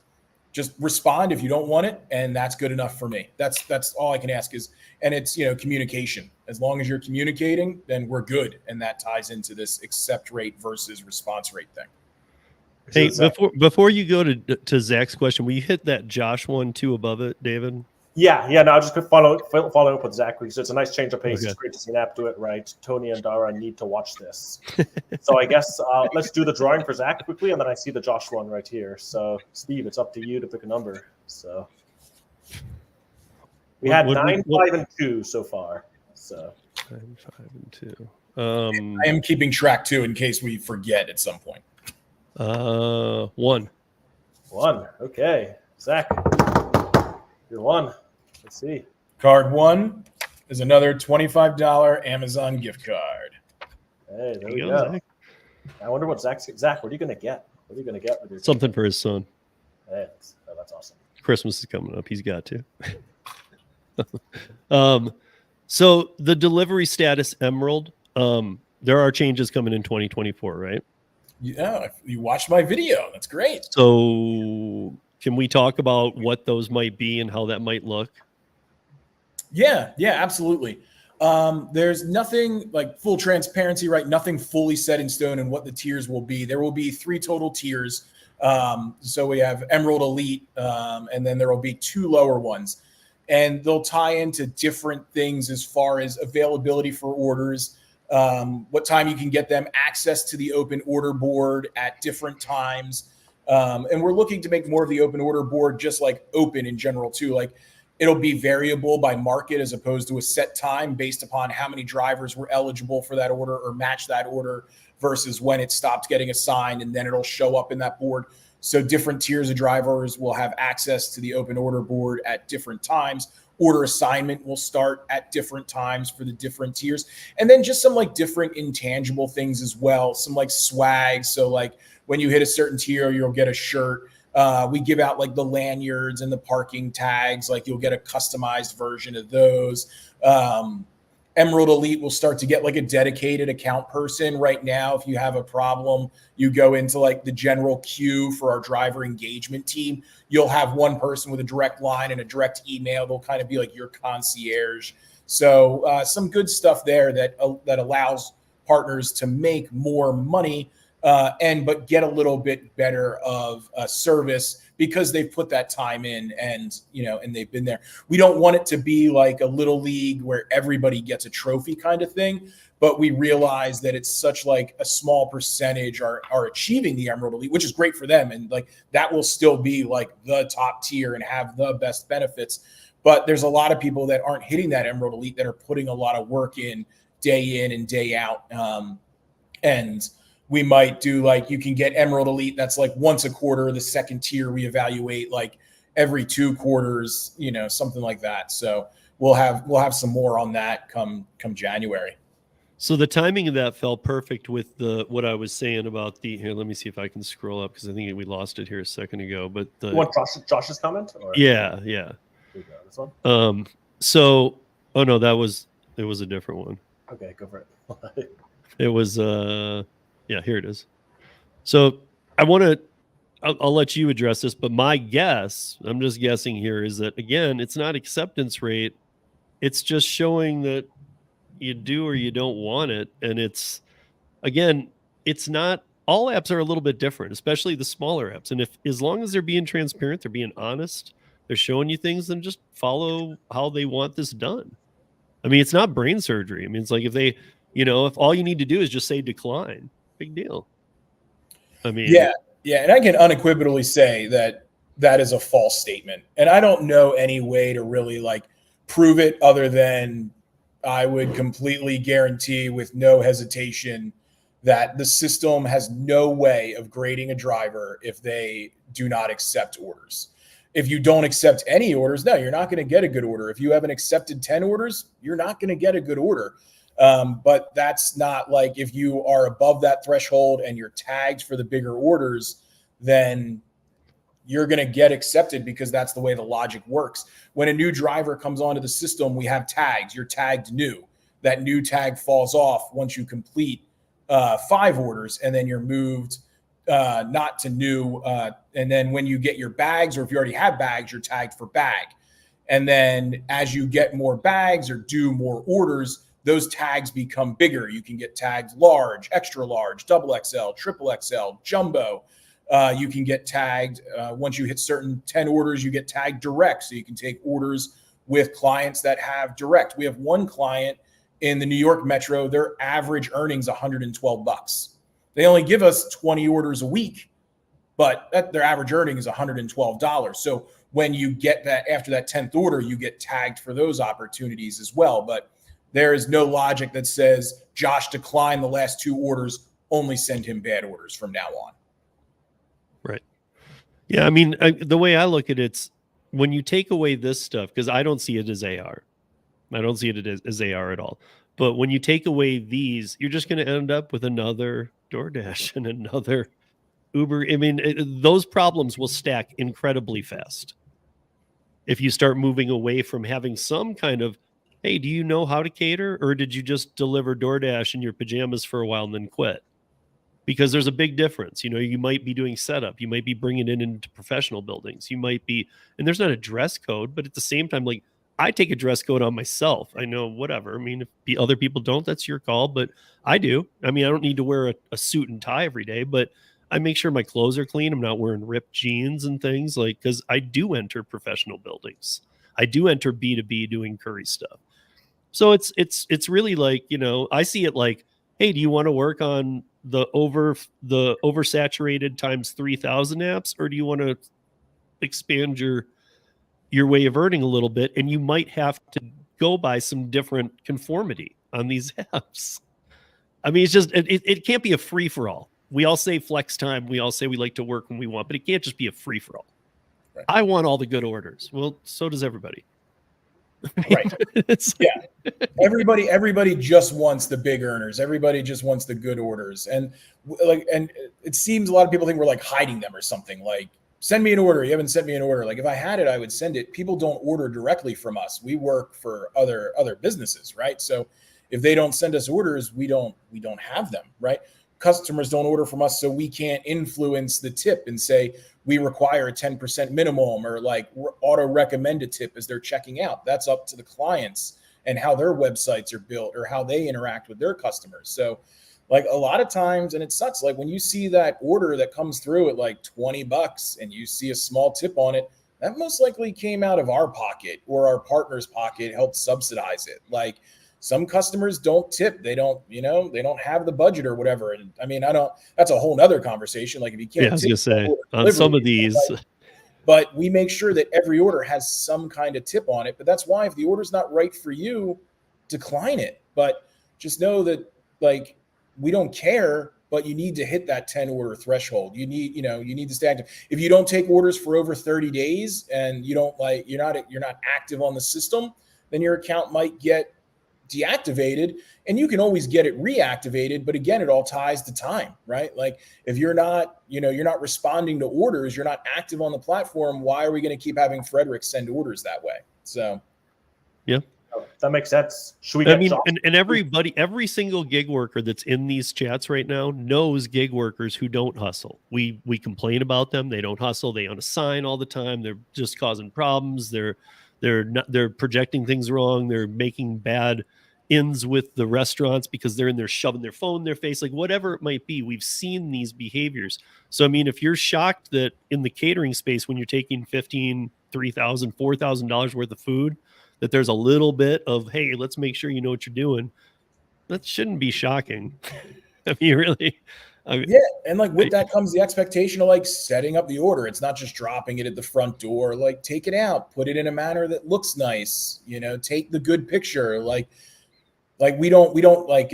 Speaker 2: just respond if you don't want it, and that's good enough for me. That's all I can ask is, and it's communication. As long as you're communicating, then we're good, and that ties into this accept rate versus response rate thing.
Speaker 1: Hey, before you go to Zach's question, will you hit that Josh one too above it, David?
Speaker 3: Yeah. No, I'll just follow up with Zach because it's a nice change of pace.
Speaker 1: Okay.
Speaker 3: It's great to see an app do it right. Tony and Dara need to watch this. So I guess let's do the drawing for Zach quickly, and then I see the Josh one right here. So Steve, it's up to you to pick a number. So we had 9, 5, and 2 so far. So
Speaker 1: 9, 5, and 2.
Speaker 2: I am keeping track too in case we forget at some point.
Speaker 1: 1.
Speaker 3: Okay, Zach, you're 1. Let's see.
Speaker 2: Card 1 is another $25 Amazon gift card.
Speaker 3: Hey, there we go. Zach. I wonder what Zach, what are you going to get? What are you going to get with your
Speaker 1: something for his son?
Speaker 3: Hey, that's awesome.
Speaker 1: Christmas is coming up. He's got to. So the delivery status Emerald, there are changes coming in 2024, right?
Speaker 2: Yeah, you watched my video. That's great.
Speaker 1: So can we talk about what those might be and how that might look?
Speaker 2: Yeah, absolutely. There's nothing like full transparency, right? Nothing fully set in stone and what the tiers will be. There will be 3 total tiers. So we have Emerald Elite, and then there will be 2 lower ones. And they'll tie into different things as far as availability for orders, what time you can get them, access to the open order board at different times. And we're looking to make more of the open order board just like open in general too. Like it'll be variable by market as opposed to a set time based upon how many drivers were eligible for that order or match that order versus when it stopped getting assigned, and then it'll show up in that board. So different tiers of drivers will have access to the open order board at different times. Order assignment will start at different times for the different tiers. And then just some like different intangible things as well. Some like swag. So like when you hit a certain tier, you'll get a shirt. We give out like the lanyards and the parking tags. Like you'll get a customized version of those. Emerald Elite will start to get like a dedicated account person. Right now, if you have a problem, you go into like the general queue for our driver engagement team. You'll have one person with a direct line and a direct email. They'll kind of be like your concierge. So some good stuff there that allows partners to make more money but get a little bit better of service because they've put that time in and they've been there. We don't want it to be like a little league where everybody gets a trophy kind of thing, but we realize that it's such like a small percentage are achieving the Emerald Elite, which is great for them. And like that will still be like the top tier and have the best benefits. But there's a lot of people that aren't hitting that Emerald Elite that are putting a lot of work in and day out. And we might do like you can get Emerald Elite. That's like once a quarter. The second tier we evaluate like every 2 quarters, something like that. So we'll have some more on that come January.
Speaker 1: So the timing of that fell perfect with what I was saying about here. Let me see if I can scroll up because I think we lost it here a second ago. But
Speaker 3: you want Josh's comment? Or?
Speaker 1: Yeah.
Speaker 3: This one?
Speaker 1: Oh no, it was a different one.
Speaker 3: Okay, go for it.
Speaker 1: It was yeah, here it is. So I'll let you address this, but my guess, I'm just guessing here, is that again, it's not acceptance rate. It's just showing that you do or you don't want it. And it's not, all apps are a little bit different, especially the smaller apps. And as long as they're being transparent, they're being honest, they're showing you things, then just follow how they want this done. I mean, it's not brain surgery. I mean, it's like if if all you need to do is just say decline, big deal. I mean,
Speaker 2: yeah. And I can unequivocally say that is a false statement. And I don't know any way to really like prove it other than I would completely guarantee with no hesitation that the system has no way of grading a driver if they do not accept orders. If you don't accept any orders, no, you're not going to get a good order. If you haven't accepted 10 orders, you're not going to get a good order. But that's not like if you are above that threshold and you're tagged for the bigger orders, then you're going to get accepted because that's the way the logic works. When a new driver comes onto the system, we have tags. You're tagged new. That new tag falls off once you complete 5 orders, and then you're moved not to new. And then when you get your bags, or if you already have bags, you're tagged for bag. And then as you get more bags or do more orders, those tags become bigger. You can get tagged large, extra large, double XL, triple XL, jumbo. You can get tagged once you hit certain 10 orders, you get tagged direct. So you can take orders with clients that have direct. We have one client in the New York Metro, their average earnings $112. They only give us 20 orders a week, but their average earning is $112. So when you get that after that 10th order, you get tagged for those opportunities as well. But there is no logic that says Josh declined the last 2 orders, only send him bad orders from now on.
Speaker 1: Right. Yeah. I mean, the way I look at it's when you take away this stuff, because I don't see it as AR. I don't see it as AR at all. But when you take away these, you're just going to end up with another DoorDash and another Uber. I mean, those problems will stack incredibly fast. If you start moving away from having some kind of, hey, do you know how to cater? Or did you just deliver DoorDash in your pajamas for a while and then quit? Because there's a big difference. You know, you might be doing setup. You might be bringing it into professional buildings. You might be, and there's not a dress code, but at the same time, like I take a dress code on myself. I know whatever. I mean, if other people don't, that's your call, but I do. I mean, I don't need to wear a suit and tie every day, but I make sure my clothes are clean. I'm not wearing ripped jeans and things like, because I do enter professional buildings. I do enter B2B doing curry stuff. So it's really like, you know, I see it like, hey, do you want to work on the oversaturated times 3,000 apps, or do you want to expand your way of earning a little bit? And you might have to go by some different conformity on these apps. I mean, it's just it can't be a free for all. We all say flex time. We all say we like to work when we want, but it can't just be a free for all. Right. I want all the good orders. Well, so does everybody.
Speaker 2: Right. Yeah. Everybody just wants the big earners. Everybody just wants the good orders. And it seems a lot of people think we're like hiding them or something. Like, send me an order. You haven't sent me an order. Like, if I had it, I would send it. People don't order directly from us. We work for other businesses, right? So if they don't send us orders, we don't have them, right? Customers don't order from us, so we can't influence the tip and say we require a 10% minimum or like auto recommend a tip as they're checking out. That's up to the clients and how their websites are built or how they interact with their customers. So like a lot of times, and it sucks, like when you see that order that comes through at like $20 and you see a small tip on it, that most likely came out of our pocket or our partner's pocket, helped subsidize it. Like, some customers don't tip. They don't have the budget or whatever. And I mean, that's a whole nother conversation. Like, if you can't,
Speaker 1: yeah, I was gonna say on some of these,
Speaker 2: but we make sure that every order has some kind of tip on it. But that's why if the order's not right for you, decline it. But just know that like, we don't care, but you need to hit that 10 order threshold. You need to stay active. If you don't take orders for over 30 days and you're not active on the system, then your account might get deactivated, and you can always get it reactivated. But again, it all ties to time, right? Like, if you're not responding to orders, you're not active on the platform, why are we going to keep having Frederick send orders that way? So
Speaker 1: yeah,
Speaker 3: that makes sense. Should we? I mean,
Speaker 1: and every single gig worker that's in these chats right now knows gig workers who don't hustle. We complain about them. They don't hustle. They unassign all the time. They're just causing problems. They're projecting things wrong. They're making bad ends with the restaurants because they're in there shoving their phone in their face, like whatever it might be. We've seen these behaviors. So, I mean, if you're shocked that in the catering space, when you're taking $1,500, $3,000, $4,000 worth of food, that there's a little bit of, hey, let's make sure you know what you're doing, that shouldn't be shocking. I mean, really.
Speaker 2: Yeah, and like with that comes the expectation of like setting up the order. It's not just dropping it at the front door. Like, take it out, put it in a manner that looks nice. Take the good picture. Like we don't like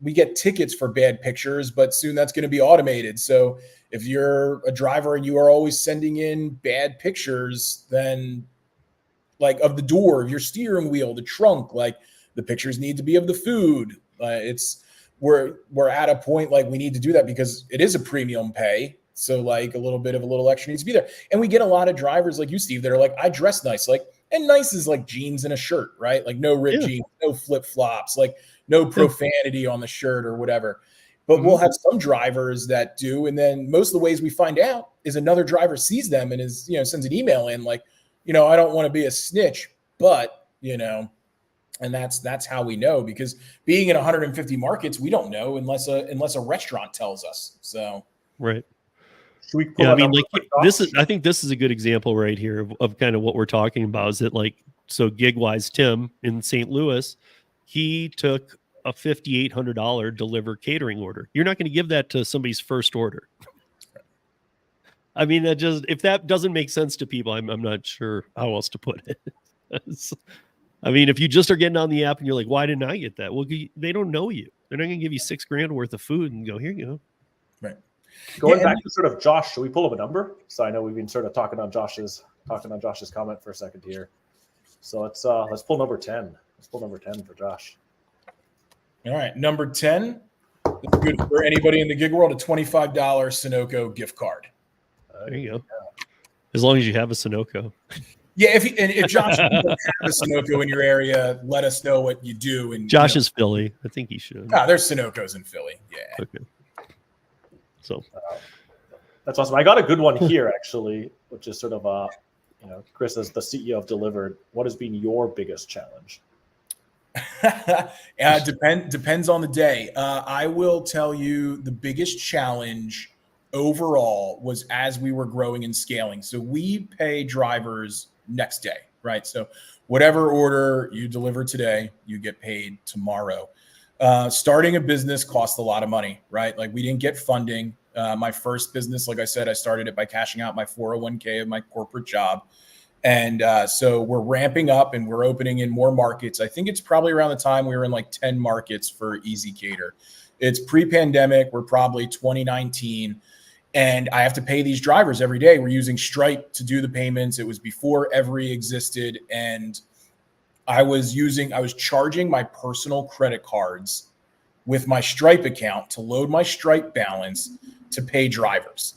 Speaker 2: we get tickets for bad pictures, but soon that's going to be automated. So if you're a driver and you are always sending in bad pictures, then like of the door, of your steering wheel, the trunk, like the pictures need to be of the food. We're at a point like we need to do that because it is a premium pay. So like a little extra needs to be there. And we get a lot of drivers like you, Steve, that are like, I dress nice. Like, and nice is like jeans and a shirt, right? Like no ripped jeans, no flip flops, like no profanity on the shirt or whatever. but we'll have some drivers that do. And then most of the ways we find out is another driver sees them and is, sends an email in like, I don't want to be a snitch, but, and that's how we know, because being in 150 markets, we don't know unless a restaurant tells us. So,
Speaker 1: right.
Speaker 3: Should we pull
Speaker 1: Yeah, I mean,
Speaker 3: up
Speaker 1: like I think this is a good example right here of kind of what we're talking about. Is that like, so gig-wise, Tim in St. Louis, he took a $5,800 Dlivrd catering order. You're not going to give that to somebody's first order. I mean, if that doesn't make sense to people, I'm not sure how else to put it. I mean, if you just are getting on the app and you're like, why didn't I get that? Well, they don't know you. They're not going to give you $6,000 worth of food and go, here you go.
Speaker 2: Right.
Speaker 3: Going back to sort of Josh, should we pull up a number? So I know we've been sort of talking on Josh's comment for a second here. So let's pull number 10. Let's pull number 10 for Josh.
Speaker 2: All right, number 10. It's good for anybody in the gig world, a $25 Sunoco gift card.
Speaker 1: There you go. As long as you have a Sunoco.
Speaker 2: Yeah, if Josh doesn't have a Sunoco in your area, let us know what you do. And
Speaker 1: Josh is Philly. I think he should.
Speaker 2: There's Sunocos in Philly. Yeah.
Speaker 1: Okay. So
Speaker 3: that's awesome. I got a good one here actually, which is sort of Chris, as the CEO of Dlivrd, what has been your biggest challenge?
Speaker 2: Depends on the day. I will tell you the biggest challenge overall was as we were growing and scaling. So we pay drivers next day, right? So whatever order you deliver today, you get paid tomorrow. Starting a business costs a lot of money, right? Like we didn't get funding. My first business, like I said, I started it by cashing out my 401k of my corporate job. And so we're ramping up and we're opening in more markets. I think it's probably around the time we were in like 10 markets for Easy Cater. It's pre-pandemic. We're probably 2019. And I have to pay these drivers every day. We're using Stripe to do the payments. It was before Every existed. And I was charging my personal credit cards with my Stripe account to load my Stripe balance to pay drivers.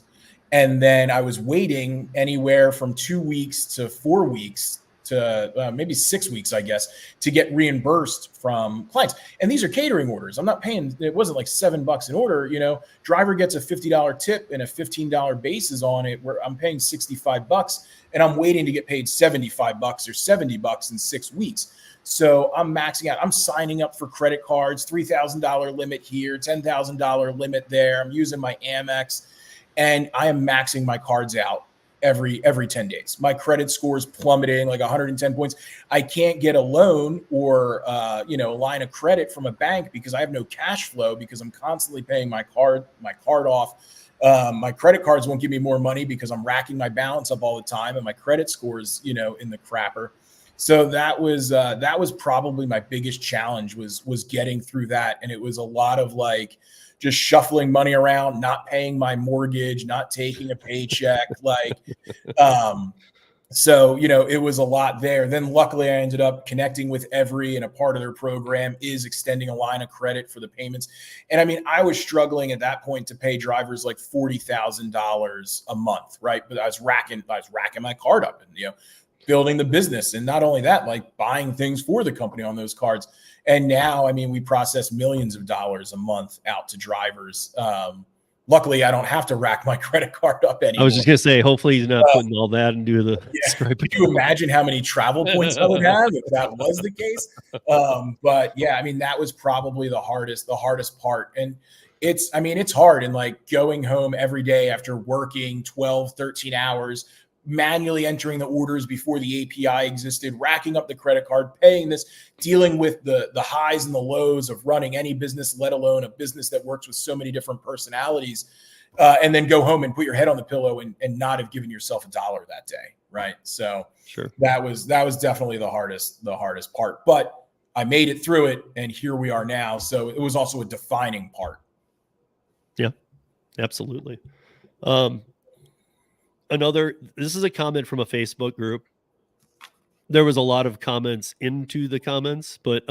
Speaker 2: And then I was waiting anywhere from 2 weeks to 4 weeks to maybe 6 weeks, I guess, to get reimbursed from clients. And these are catering orders. I'm not paying, it wasn't like $7 an order, driver gets a $50 tip and a $15 basis on it where I'm paying $65 and I'm waiting to get paid $75 or $70 in 6 weeks. So I'm maxing out. I'm signing up for credit cards, $3,000 limit here, $10,000 limit there. I'm using my Amex. And I am maxing my cards out every 10 days. My credit score is plummeting like 110 points. I can't get a loan or a line of credit from a bank because I have no cash flow because I'm constantly paying my card off. My credit cards won't give me more money because I'm racking my balance up all the time and my credit score is, in the crapper. So that was probably my biggest challenge was getting through that. And it was a lot of like just shuffling money around, not paying my mortgage, not taking a paycheck. So, it was a lot there. Then luckily I ended up connecting with Every, and a part of their program is extending a line of credit for the payments. And I mean, I was struggling at that point to pay drivers like $40,000 a month, right? But I was racking my card up and, building the business. And not only that, like buying things for the company on those cards. And now, I mean, we process millions of dollars a month out to drivers. Luckily, I don't have to rack my credit card up anymore.
Speaker 1: I was just going to say, hopefully he's not putting all that into the Stripe.
Speaker 2: Could you imagine how many travel points I would have if that was the case? But yeah, I mean, that was probably the hardest part. And it's hard. And like going home every day after working 12, 13 hours, manually entering the orders before the API existed, racking up the credit card, paying this, dealing with the highs and the lows of running any business, let alone a business that works with so many different personalities, and then go home and put your head on the pillow and not have given yourself $1 that day, right? So
Speaker 1: sure,
Speaker 2: that was definitely the hardest part, but I made it through it, and here we are now. So it was also a defining part.
Speaker 1: Yeah, absolutely. This is a comment from a Facebook group. There was a lot of comments into the comments, but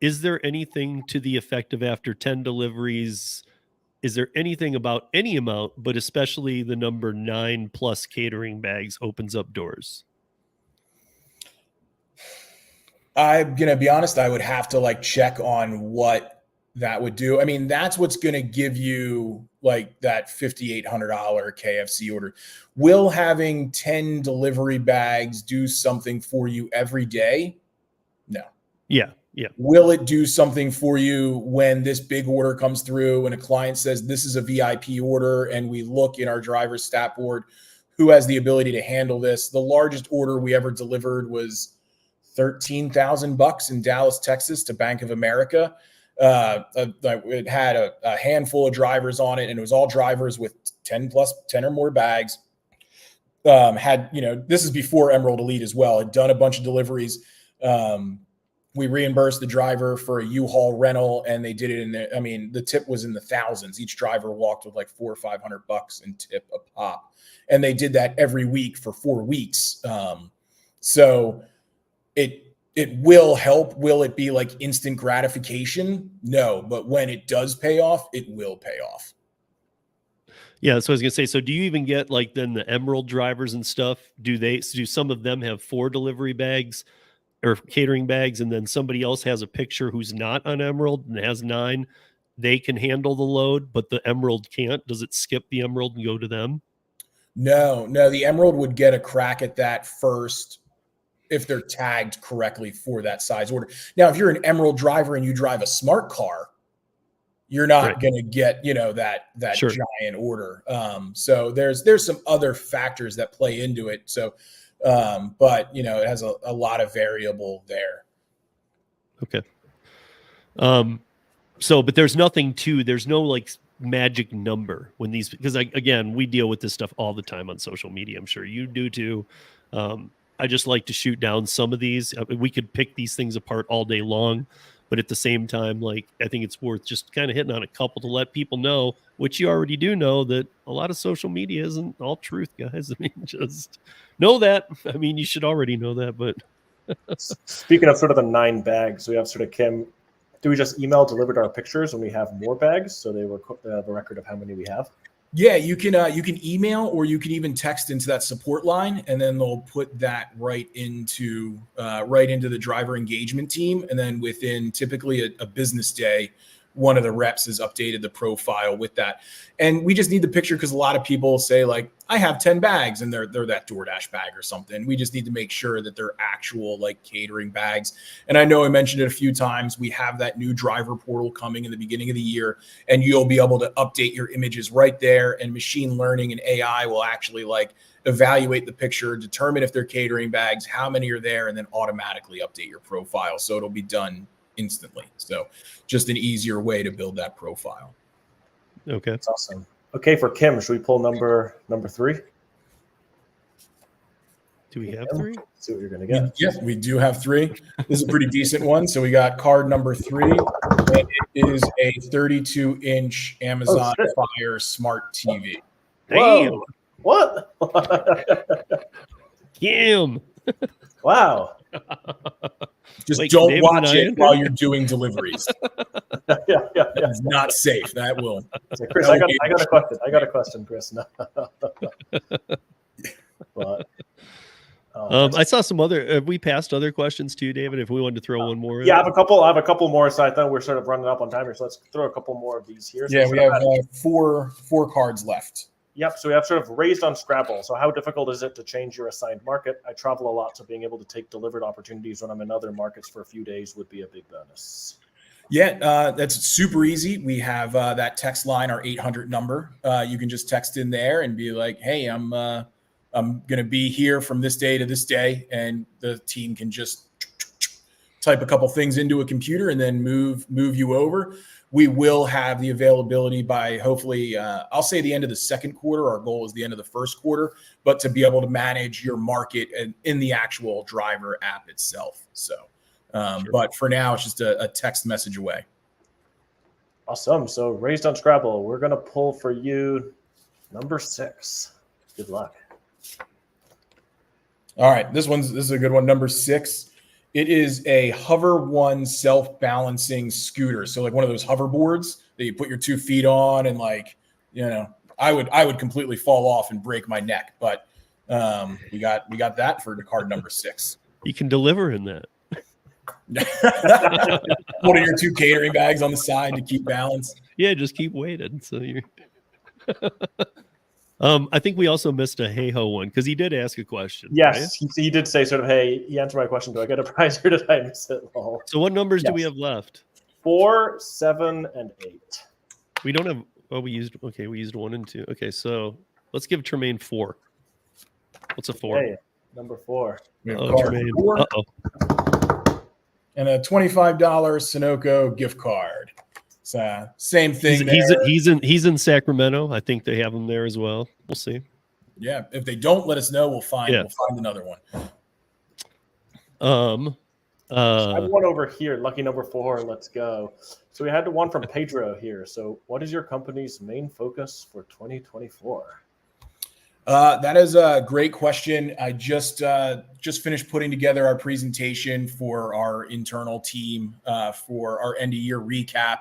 Speaker 1: is there anything to the effect of after 10 deliveries, is there anything about any amount, but especially the number 9 plus catering bags opens up doors?
Speaker 2: I'm going to be honest. I would have to check on what that would do. I mean, that's what's going to give you like that $5,800 KFC order. Will having 10 delivery bags do something for you every day? No.
Speaker 1: Yeah.
Speaker 2: Will it do something for you when this big order comes through and a client says this is a VIP order and we look in our driver's stat board, who has the ability to handle this? The largest order we ever delivered was $13,000 in Dallas, Texas to Bank of America. It had a handful of drivers on it, and it was all drivers with 10 or more bags. This is before Emerald Elite as well. Had done a bunch of deliveries. We reimbursed the driver for a U-Haul rental, and they did it in there. I mean, the tip was in the thousands. Each driver walked with like $400 or $500 in tip a pop, and they did that every week for 4 weeks. So it will help. Will it be like instant gratification? No, but when it does pay off, it will pay off.
Speaker 1: Yeah, so I was gonna say, so do you even get like then the Emerald drivers and stuff? Do some of them have 4 delivery bags or catering bags, and then somebody else has a picture who's not on Emerald and has 9? They can handle the load, but the Emerald can't. Does it skip the Emerald and go to them?
Speaker 2: No, the Emerald would get a crack at that first if they're tagged correctly for that size order. Now, if you're an Emerald driver and you drive a smart car, you're not going to get, that
Speaker 1: Sure.
Speaker 2: giant order. So there's some other factors that play into it. So, but it has a lot of variable there.
Speaker 1: Okay. But there's no like magic number when these, because again, we deal with this stuff all the time on social media. I'm sure you do too. I just like to shoot down some of these. We could pick these things apart all day long, but at the same time, like, I think it's worth just kind of hitting on a couple to let people know, which you already do know, that a lot of social media isn't all truth, guys. I mean, just know that. I mean, you should already know that, but
Speaker 3: Speaking of sort of the 9 bags, we have sort of Kim. Do we just email Dlivrd our pictures when we have more bags, so they have a record of how many we have?
Speaker 2: Yeah, you can email, or you can even text into that support line, and then they'll put that right into the driver engagement team. And then within typically a business day, one of the reps has updated the profile with that. And we just need the picture because a lot of people say like, I have 10 bags and they're that DoorDash bag or something. We just need to make sure that they're actual like catering bags. And I know I mentioned it a few times. We have that new driver portal coming in the beginning of the year, and you'll be able to update your images right there. And machine learning and AI will actually like evaluate the picture, determine if they're catering bags, how many are there, and then automatically update your profile. So it'll be done instantly. So just an easier way to build that profile.
Speaker 1: okay.
Speaker 3: That's awesome. Okay, for Kim, should we pull number 3?
Speaker 1: Do we have 3?
Speaker 3: See what you're going to get.
Speaker 2: Yes, we do have 3. This is a pretty decent one. So we got card number 3. And it is a 32-inch Amazon Fire Smart TV.
Speaker 1: Damn.
Speaker 3: What?
Speaker 1: Kim.
Speaker 3: Wow.
Speaker 2: Just
Speaker 1: Like,
Speaker 2: don't
Speaker 1: David
Speaker 2: watch
Speaker 1: and I
Speaker 2: it while you're doing deliveries.
Speaker 3: Yeah.
Speaker 2: It's not safe. That will.
Speaker 3: So Chris, I got a question. I got a question, Chris. No. But,
Speaker 1: I saw some other. Have we passed other questions too, David? If we wanted to throw one more.
Speaker 3: Yeah, I have a couple more. So I thought we're sort of running up on time here. So let's throw a couple more of these here. So
Speaker 2: Yeah, we have 4 cards left.
Speaker 3: Yep. So we have sort of raised on Scrabble. So how difficult is it to change your assigned market? I travel a lot, so being able to take Dlivrd opportunities when I'm in other markets for a few days would be a big bonus.
Speaker 2: Yeah, that's super easy. We have that text line, our 800 number. You can just text in there and be like, "Hey, I'm going to be here from this day to this day," and the team can just type a couple things into a computer and then move you over. We will have the availability by hopefully, I'll say the end of the second quarter. Our goal is the end of the first quarter, but to be able to manage your market in the actual driver app itself. So,
Speaker 1: Sure.
Speaker 2: But for now, it's just a text message away.
Speaker 3: Awesome. So raised on Scrabble, we're going to pull for you number 6. Good luck.
Speaker 2: All right, this is a good one. Number 6. It is a Hover One self-balancing scooter. So like one of those hoverboards that you put your 2 feet on, and like, I would completely fall off and break my neck. But we got that for the card number 6.
Speaker 1: You can deliver in that.
Speaker 2: One of your 2 catering bags on the side to keep balance.
Speaker 1: Yeah, just keep waiting. So you're. I think we also missed a hey ho one because he did ask a question.
Speaker 3: Yes,
Speaker 1: right?
Speaker 3: he did say sort of, hey, he answered my question. Do I get a prize or did I miss it? Lol.
Speaker 1: So what numbers do we
Speaker 3: Yes.
Speaker 1: have left?
Speaker 3: 4, 7, and 8.
Speaker 1: We don't have. Oh, we used 1 and 2. Okay, so let's give Tremaine 4. What's a 4?
Speaker 3: Okay, number 4.
Speaker 2: We have
Speaker 1: Oh,
Speaker 2: card
Speaker 1: Tremaine.
Speaker 2: 4
Speaker 1: Uh-oh.
Speaker 2: and a $25 Sunoco gift card. So same thing.
Speaker 1: He's in Sacramento. I think they have him there as well. We'll see.
Speaker 2: Yeah, if they don't, let us know. We'll find another one.
Speaker 3: I have one over here. Lucky number 4. Let's go. So we had one from Pedro here. So what is your company's main focus for 2024?
Speaker 2: That is a great question. I just finished putting together our presentation for our internal team for our end of year recap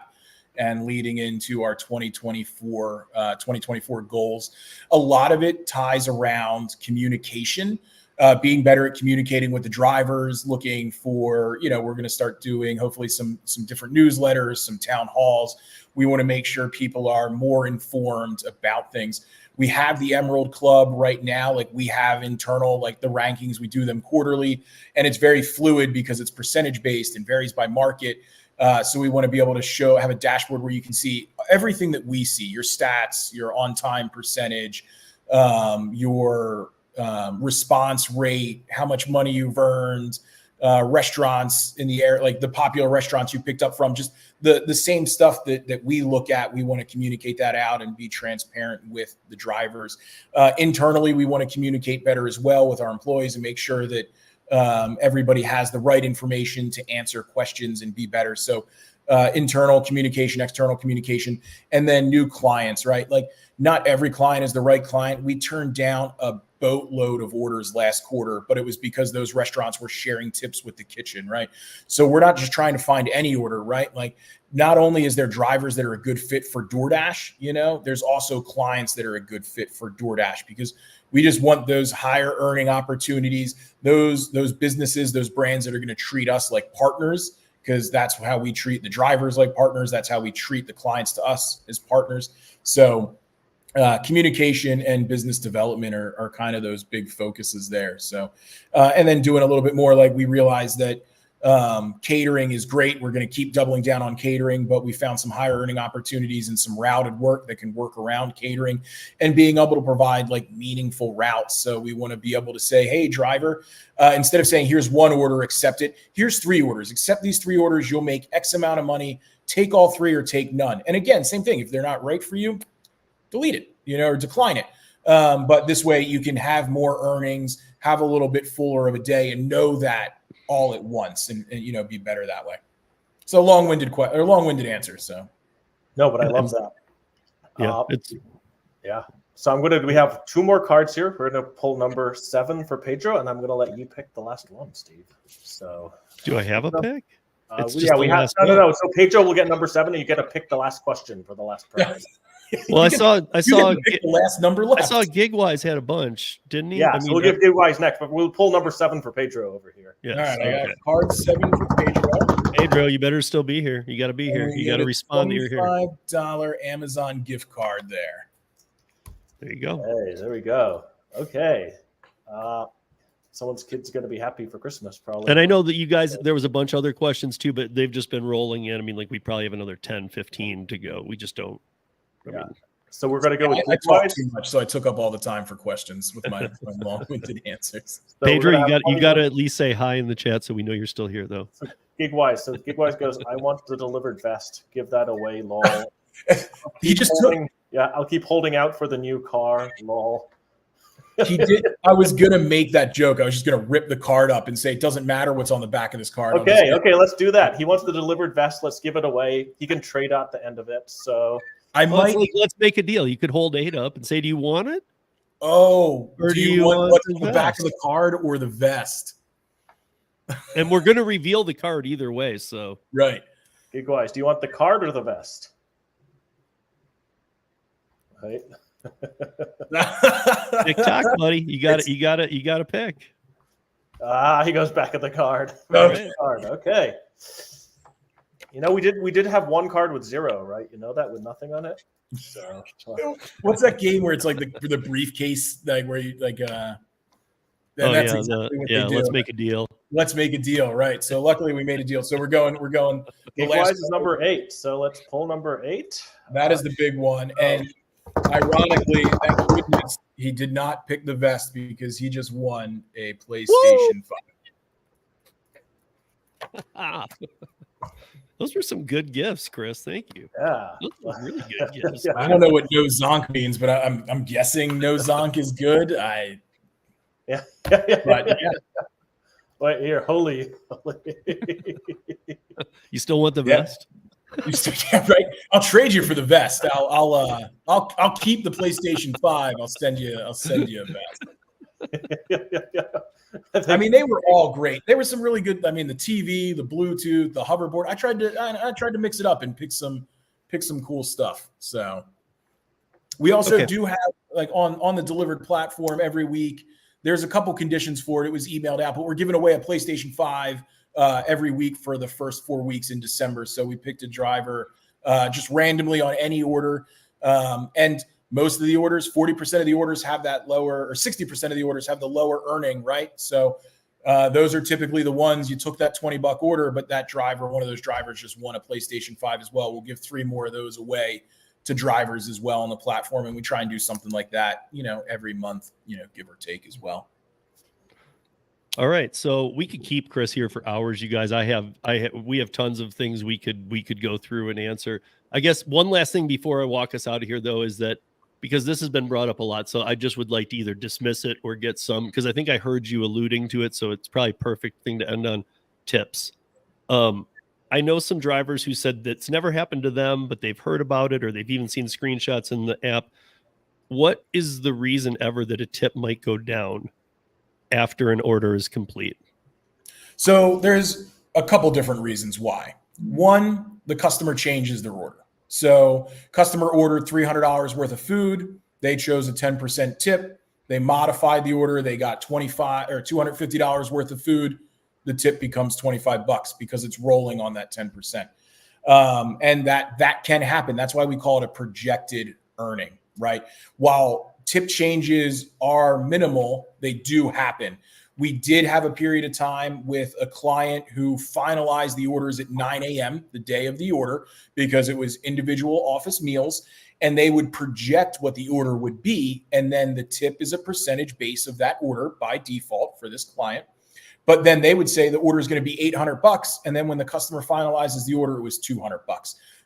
Speaker 2: and leading into our 2024 goals. A lot of it ties around communication, being better at communicating with the drivers, looking for, we're going to start doing hopefully some different newsletters, some town halls. We want to make sure people are more informed about things. We have the Emerald Club right now. Like we have internal, like the rankings, we do them quarterly, and it's very fluid because it's percentage based and varies by market. So we want to be able to have a dashboard where you can see everything that we see, your stats, your on-time percentage, your response rate, how much money you've earned, restaurants in the air, like the popular restaurants you picked up from, just the same stuff that we look at. We want to communicate that out and be transparent with the drivers. Internally, we want to communicate better as well with our employees and make sure that everybody has the right information to answer questions and be better. So internal communication, external communication, and then new clients, right? Like not every client is the right client. We turned down a boatload of orders last quarter, but it was because those restaurants were sharing tips with the kitchen, right? So we're not just trying to find any order, right? Like not only is there drivers that are a good fit for DoorDash, there's also clients that are a good fit for DoorDash because we just want those higher earning opportunities, those businesses, those brands that are going to treat us like partners, because that's how we treat the drivers like partners. That's how we treat the clients to us as partners. So communication and business development are kind of those big focuses there. So, and then doing a little bit more, like we realized that catering is great. We're going to keep doubling down on catering, but we found some higher earning opportunities and some routed work that can work around catering and being able to provide like meaningful routes. So we want to be able to say, hey, driver, instead of saying, here's one order, accept it. Here's 3 orders, accept these 3 orders. You'll make X amount of money, take all 3 or take none. And again, same thing. If they're not right for you, delete it, or decline it. But this way you can have more earnings, have a little bit fuller of a day and know that all at once and be better that way. So long-winded answer. So
Speaker 3: no, but I love that.
Speaker 1: Yeah,
Speaker 3: So we have 2 more cards here. We're going to pull number 7 for Pedro, and I'm going to let you pick the last one, Steve. So
Speaker 1: do I have a pick?
Speaker 3: we have. No. So Pedro will get number 7, and you get to pick the last question for the last prize.
Speaker 1: Well, I saw
Speaker 2: the last number left.
Speaker 1: I saw Gigwise had a bunch, didn't he?
Speaker 3: Yeah, so we'll give Gigwise next, but we'll pull number 7 for Pedro over here.
Speaker 1: Yes.
Speaker 2: All right, I got card 7 for Pedro.
Speaker 1: Pedro, you better still be here. You got to be here. You got to respond that you're here.
Speaker 2: $25 Amazon gift card there.
Speaker 1: There you go.
Speaker 3: Hey, there we go. Okay. Someone's kid's going to be happy for Christmas, probably.
Speaker 1: And I know that you guys, there was a bunch of other questions too, but they've just been rolling in. I mean, like we probably have another 10, 15 to go. We just don't.
Speaker 3: Yeah. So we're going to go with
Speaker 2: I talked too much, so I took up all the time for questions with my long-winded answers.
Speaker 1: So Pedro, you got to at least say hi in the chat so we know you're still here, though.
Speaker 3: So Gigwise goes, I want the Dlivrd vest. Give that away, lol. I'll keep holding out for the new car, lol.
Speaker 2: He did. I was gonna make that joke. I was just gonna rip the card up and say it doesn't matter what's on the back of this card.
Speaker 3: Okay, let's do that. He wants the Dlivrd vest. Let's give it away. He can trade out the end of it. So
Speaker 1: let's make a deal. You could hold 8 up and say, "Do you want it?"
Speaker 2: Oh, or do you want what's on the back of the card or the vest?
Speaker 1: And we're gonna reveal the card either way. So
Speaker 2: right.
Speaker 3: Gigwise, do you want the card or the vest? Right.
Speaker 1: TikTok, buddy. You got to pick.
Speaker 3: He goes back at the card.
Speaker 2: Okay.
Speaker 3: Okay. You know, we did have one card with 0, right? You know that, with nothing on it. So
Speaker 2: What's that game where it's like the briefcase, like where you like that's exactly what they do.
Speaker 1: Let's make a deal.
Speaker 2: Let's make a deal, right? So luckily we made a deal. So we're going.
Speaker 3: Game wise is number 8. So let's pull number 8.
Speaker 2: That is the big one. And ironically, thank goodness he did not pick the vest, because he just won a PlayStation 5.
Speaker 1: Those were some good gifts, Chris. Thank you.
Speaker 3: Yeah,
Speaker 1: those were really good gifts.
Speaker 2: I don't know what no zonk means, but I'm guessing no zonk is good.
Speaker 3: Yeah.
Speaker 2: But yeah.
Speaker 3: Wait here, holy.
Speaker 1: You still want the vest?
Speaker 2: Yeah, right. I'll trade you for the vest. I'll keep the PlayStation 5. I'll send you a vest. I mean, they were all great. There were some really good. I mean, the TV, the Bluetooth, the hoverboard. I tried to mix it up and pick some cool stuff. So we also do have, like, on the Dlivrd platform every week, there's a couple conditions for it. It was emailed out, but we're giving away a PlayStation 5 every week for the first 4 weeks in December. So we picked a driver just randomly on any order. And most of the orders, 40% of the orders have that lower, or 60% of the orders have the lower earning, right? So those are typically the ones you took that $20 order, but that driver, one of those drivers, just won a PlayStation 5 as well. We'll give 3 more of those away to drivers as well on the platform. And we try and do something like that, every month, give or take as well.
Speaker 1: All right, so we could keep Chris here for hours, you guys. We have tons of things we could go through and answer. I guess one last thing before I walk us out of here, though, is that, because this has been brought up a lot, so I just would like to either dismiss it or get some, because I think I heard you alluding to it, so it's probably a perfect thing to end on. Tips. I know some drivers who said that's never happened to them, but they've heard about it, or they've even seen screenshots in the app. What is the reason ever that a tip might go down after an order is complete?
Speaker 2: So there's a couple different reasons why. One, the customer changes their order. So customer ordered $300 worth of food. They chose a 10% tip. They modified the order. They got $250 worth of food. The tip becomes $25 because it's rolling on that 10%. And that can happen. That's why we call it a projected earning, right? While tip changes are minimal, they do happen. We did have a period of time with a client who finalized the orders at 9 a.m. the day of the order, because it was individual office meals, and they would project what the order would be. And then the tip is a percentage base of that order by default for this client. But then they would say the order is going to be $800. And then when the customer finalizes the order, it was $200.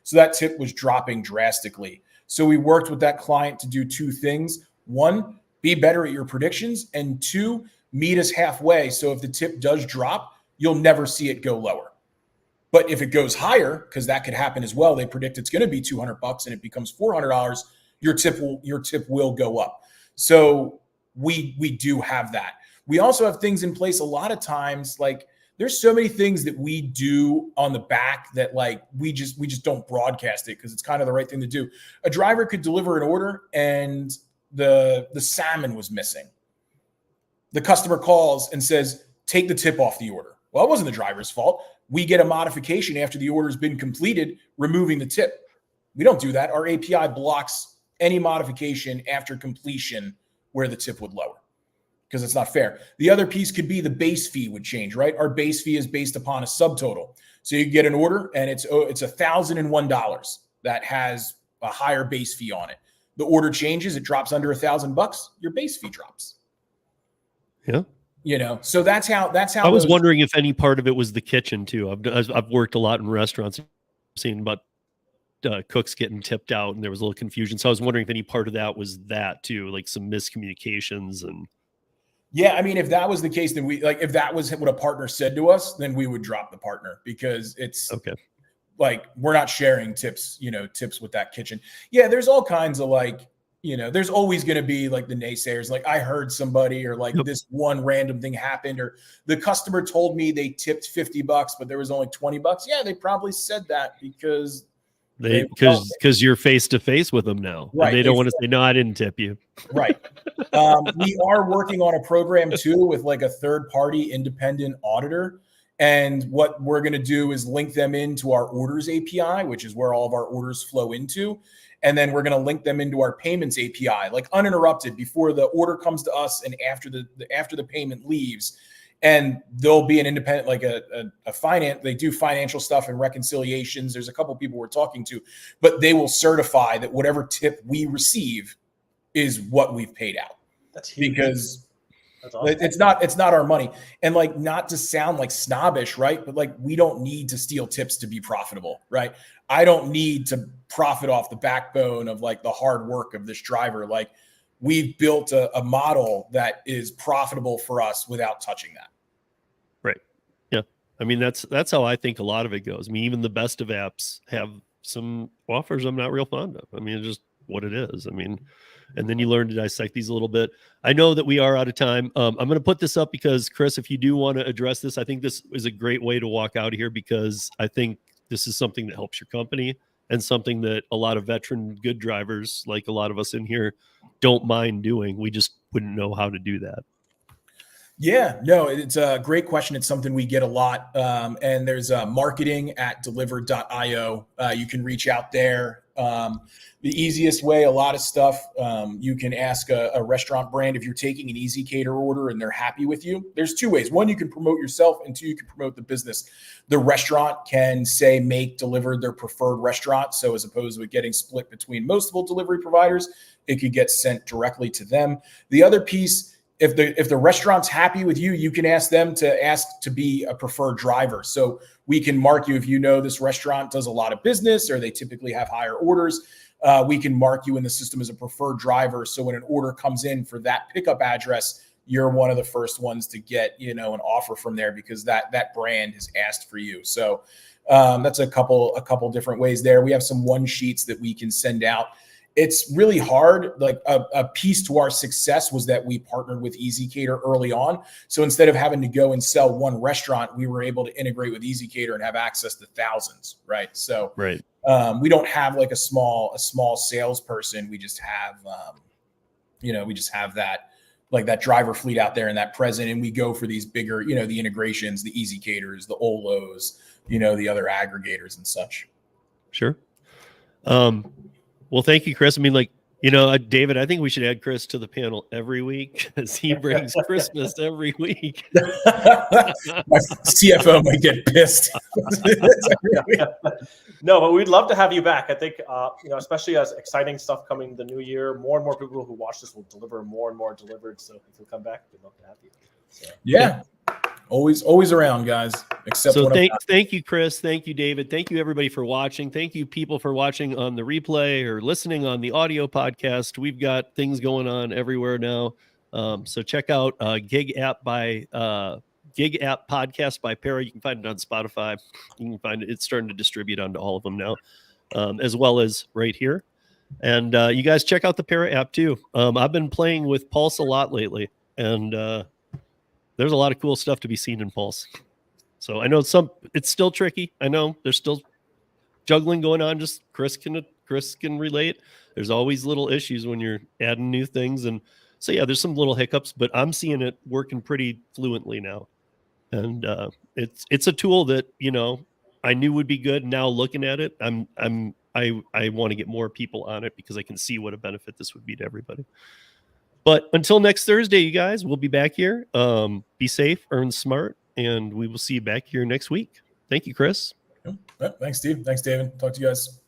Speaker 2: So that tip was dropping drastically. So we worked with that client to do 2 things. 1, be better at your predictions. And 2, meet us halfway. So if the tip does drop, you'll never see it go lower. But if it goes higher, because that could happen as well, they predict it's going to be $200 and it becomes $400, your tip will go up. So we do have that. We also have things in place a lot of times, like there's so many things that we do on the back that, like, we just don't broadcast it because it's kind of the right thing to do. A driver could deliver an order and the salmon was missing. The customer calls and says, take the tip off the order. Well, it wasn't the driver's fault. We get a modification after the order has been completed, removing the tip. We don't do that. Our API blocks any modification after completion where the tip would lower, because it's not fair. The other piece could be the base fee would change, right? Our base fee is based upon a subtotal. So you get an order and it's $1,001 that has a higher base fee on it. The order changes, it drops under $1,000, your base fee drops.
Speaker 1: Yeah.
Speaker 2: So that's how
Speaker 1: I was wondering if any part of it was the kitchen too. I've worked a lot in restaurants, seen about cooks getting tipped out, and there was a little confusion. So I was wondering if any part of that was that too, like some miscommunications. And
Speaker 2: yeah, I mean, if that was the case, then if that was what a partner said to us, then we would drop the partner, because it's
Speaker 1: okay.
Speaker 2: Like, we're not sharing tips with that kitchen. Yeah, there's all kinds of there's always going to be like the naysayers, like I heard somebody, or like this one random thing happened, or the customer told me they tipped $50, but there was only $20. Yeah, they probably said that because
Speaker 1: They because you're face to face with them now,
Speaker 2: Right.
Speaker 1: and they don't want to say, no, I didn't tip you.
Speaker 2: Right. We are working on a program too with like a third party independent auditor. And what we're going to do is link them into our orders API, which is where all of our orders flow into. And then we're going to link them into our payments API, like uninterrupted before the order comes to us and after the payment leaves. And there'll be an independent, like a finance, they do financial stuff and reconciliations. There's a couple people we're talking to, but they will certify that whatever tip we receive is what we've paid out.
Speaker 3: That's huge.
Speaker 2: Because
Speaker 3: that's awesome.
Speaker 2: it's not our money. And like, not to sound like snobbish, right? But like, we don't need to steal tips to be profitable, right? I don't need to profit off the backbone of like the hard work of this driver. Like, we've built a model that is profitable for us without touching that.
Speaker 1: Right. Yeah. I mean, that's how I think a lot of it goes. I mean, even the best of apps have some offers I'm not real fond of. I mean, it's just what it is. I mean, and then you learn to dissect these a little bit. I know that we are out of time. I'm going to put this up because, Chris, if you do want to address this, I think this is a great way to walk out of here, because I think this is something that helps your company and something that a lot of veteran good drivers, like a lot of us in here, don't mind doing. We just wouldn't know how to do that.
Speaker 2: Yeah, no, it's a great question. It's something we get a lot. And there's marketing at Dlivrd.io. You can reach out there. The easiest way, a lot of stuff, you can ask a restaurant brand if you're taking an Easy Cater order and they're happy with you. There's two ways. One, you can promote yourself, and two, you can promote the business. The restaurant can say make Dlivrd their preferred restaurant. So as opposed to it getting split between multiple delivery providers, it could get sent directly to them. The other piece, if the restaurant's happy with you, you can ask them to ask to be a preferred driver. So we can mark you if you know this restaurant does a lot of business or they typically have higher orders. We can mark you in the system as a preferred driver. So when an order comes in for that pickup address, you're one of the first ones to get, an offer from there, because that brand has asked for you. So that's a couple different ways there. We have some one sheets that we can send out. It's really hard. Like a piece to our success was that we partnered with Easy Cater early on. So instead of having to go and sell one restaurant, we were able to integrate with Easy Cater and have access to thousands. Right. So
Speaker 1: right.
Speaker 2: We don't have like a small salesperson. We just have, that, like that driver fleet out there and that present. And we go for these bigger, the integrations, the Easy Caters, the Olos, the other aggregators and such.
Speaker 1: Sure. Well, thank you, Chris. I mean, David, I think we should add Chris to the panel every week, because he brings Christmas every week.
Speaker 2: My CFO might get pissed.
Speaker 3: No, but we'd love to have you back. I think, especially as exciting stuff coming in the new year, more and more people who watch this will deliver more and more Dlivrd. So if you'll come back, we'd love to have you. So,
Speaker 2: yeah. Always around, guys. Except
Speaker 1: so thank you, Chris. Thank you, David. Thank you, everybody, for watching. Thank you, people, for watching on the replay or listening on the audio podcast. We've got things going on everywhere now. So check out Gig App Podcast by Para. You can find it on Spotify. You can find it. It's starting to distribute onto all of them now, as well as right here. And you guys check out the Para app too. I've been playing with Pulse a lot lately, and there's a lot of cool stuff to be seen in Pulse. So I know it's still tricky. I know there's still juggling going on. Just Chris can relate. There's always little issues when you're adding new things. And so, yeah, there's some little hiccups, but I'm seeing it working pretty fluently now. And it's a tool that, I knew would be good. Now looking at it, I want to get more people on it, because I can see what a benefit this would be to everybody. But until next Thursday, you guys, we'll be back here. Be safe, earn smart, and we will see you back here next week. Thank you, Chris.
Speaker 2: Thanks, Steve. Thanks, David. Talk to you guys.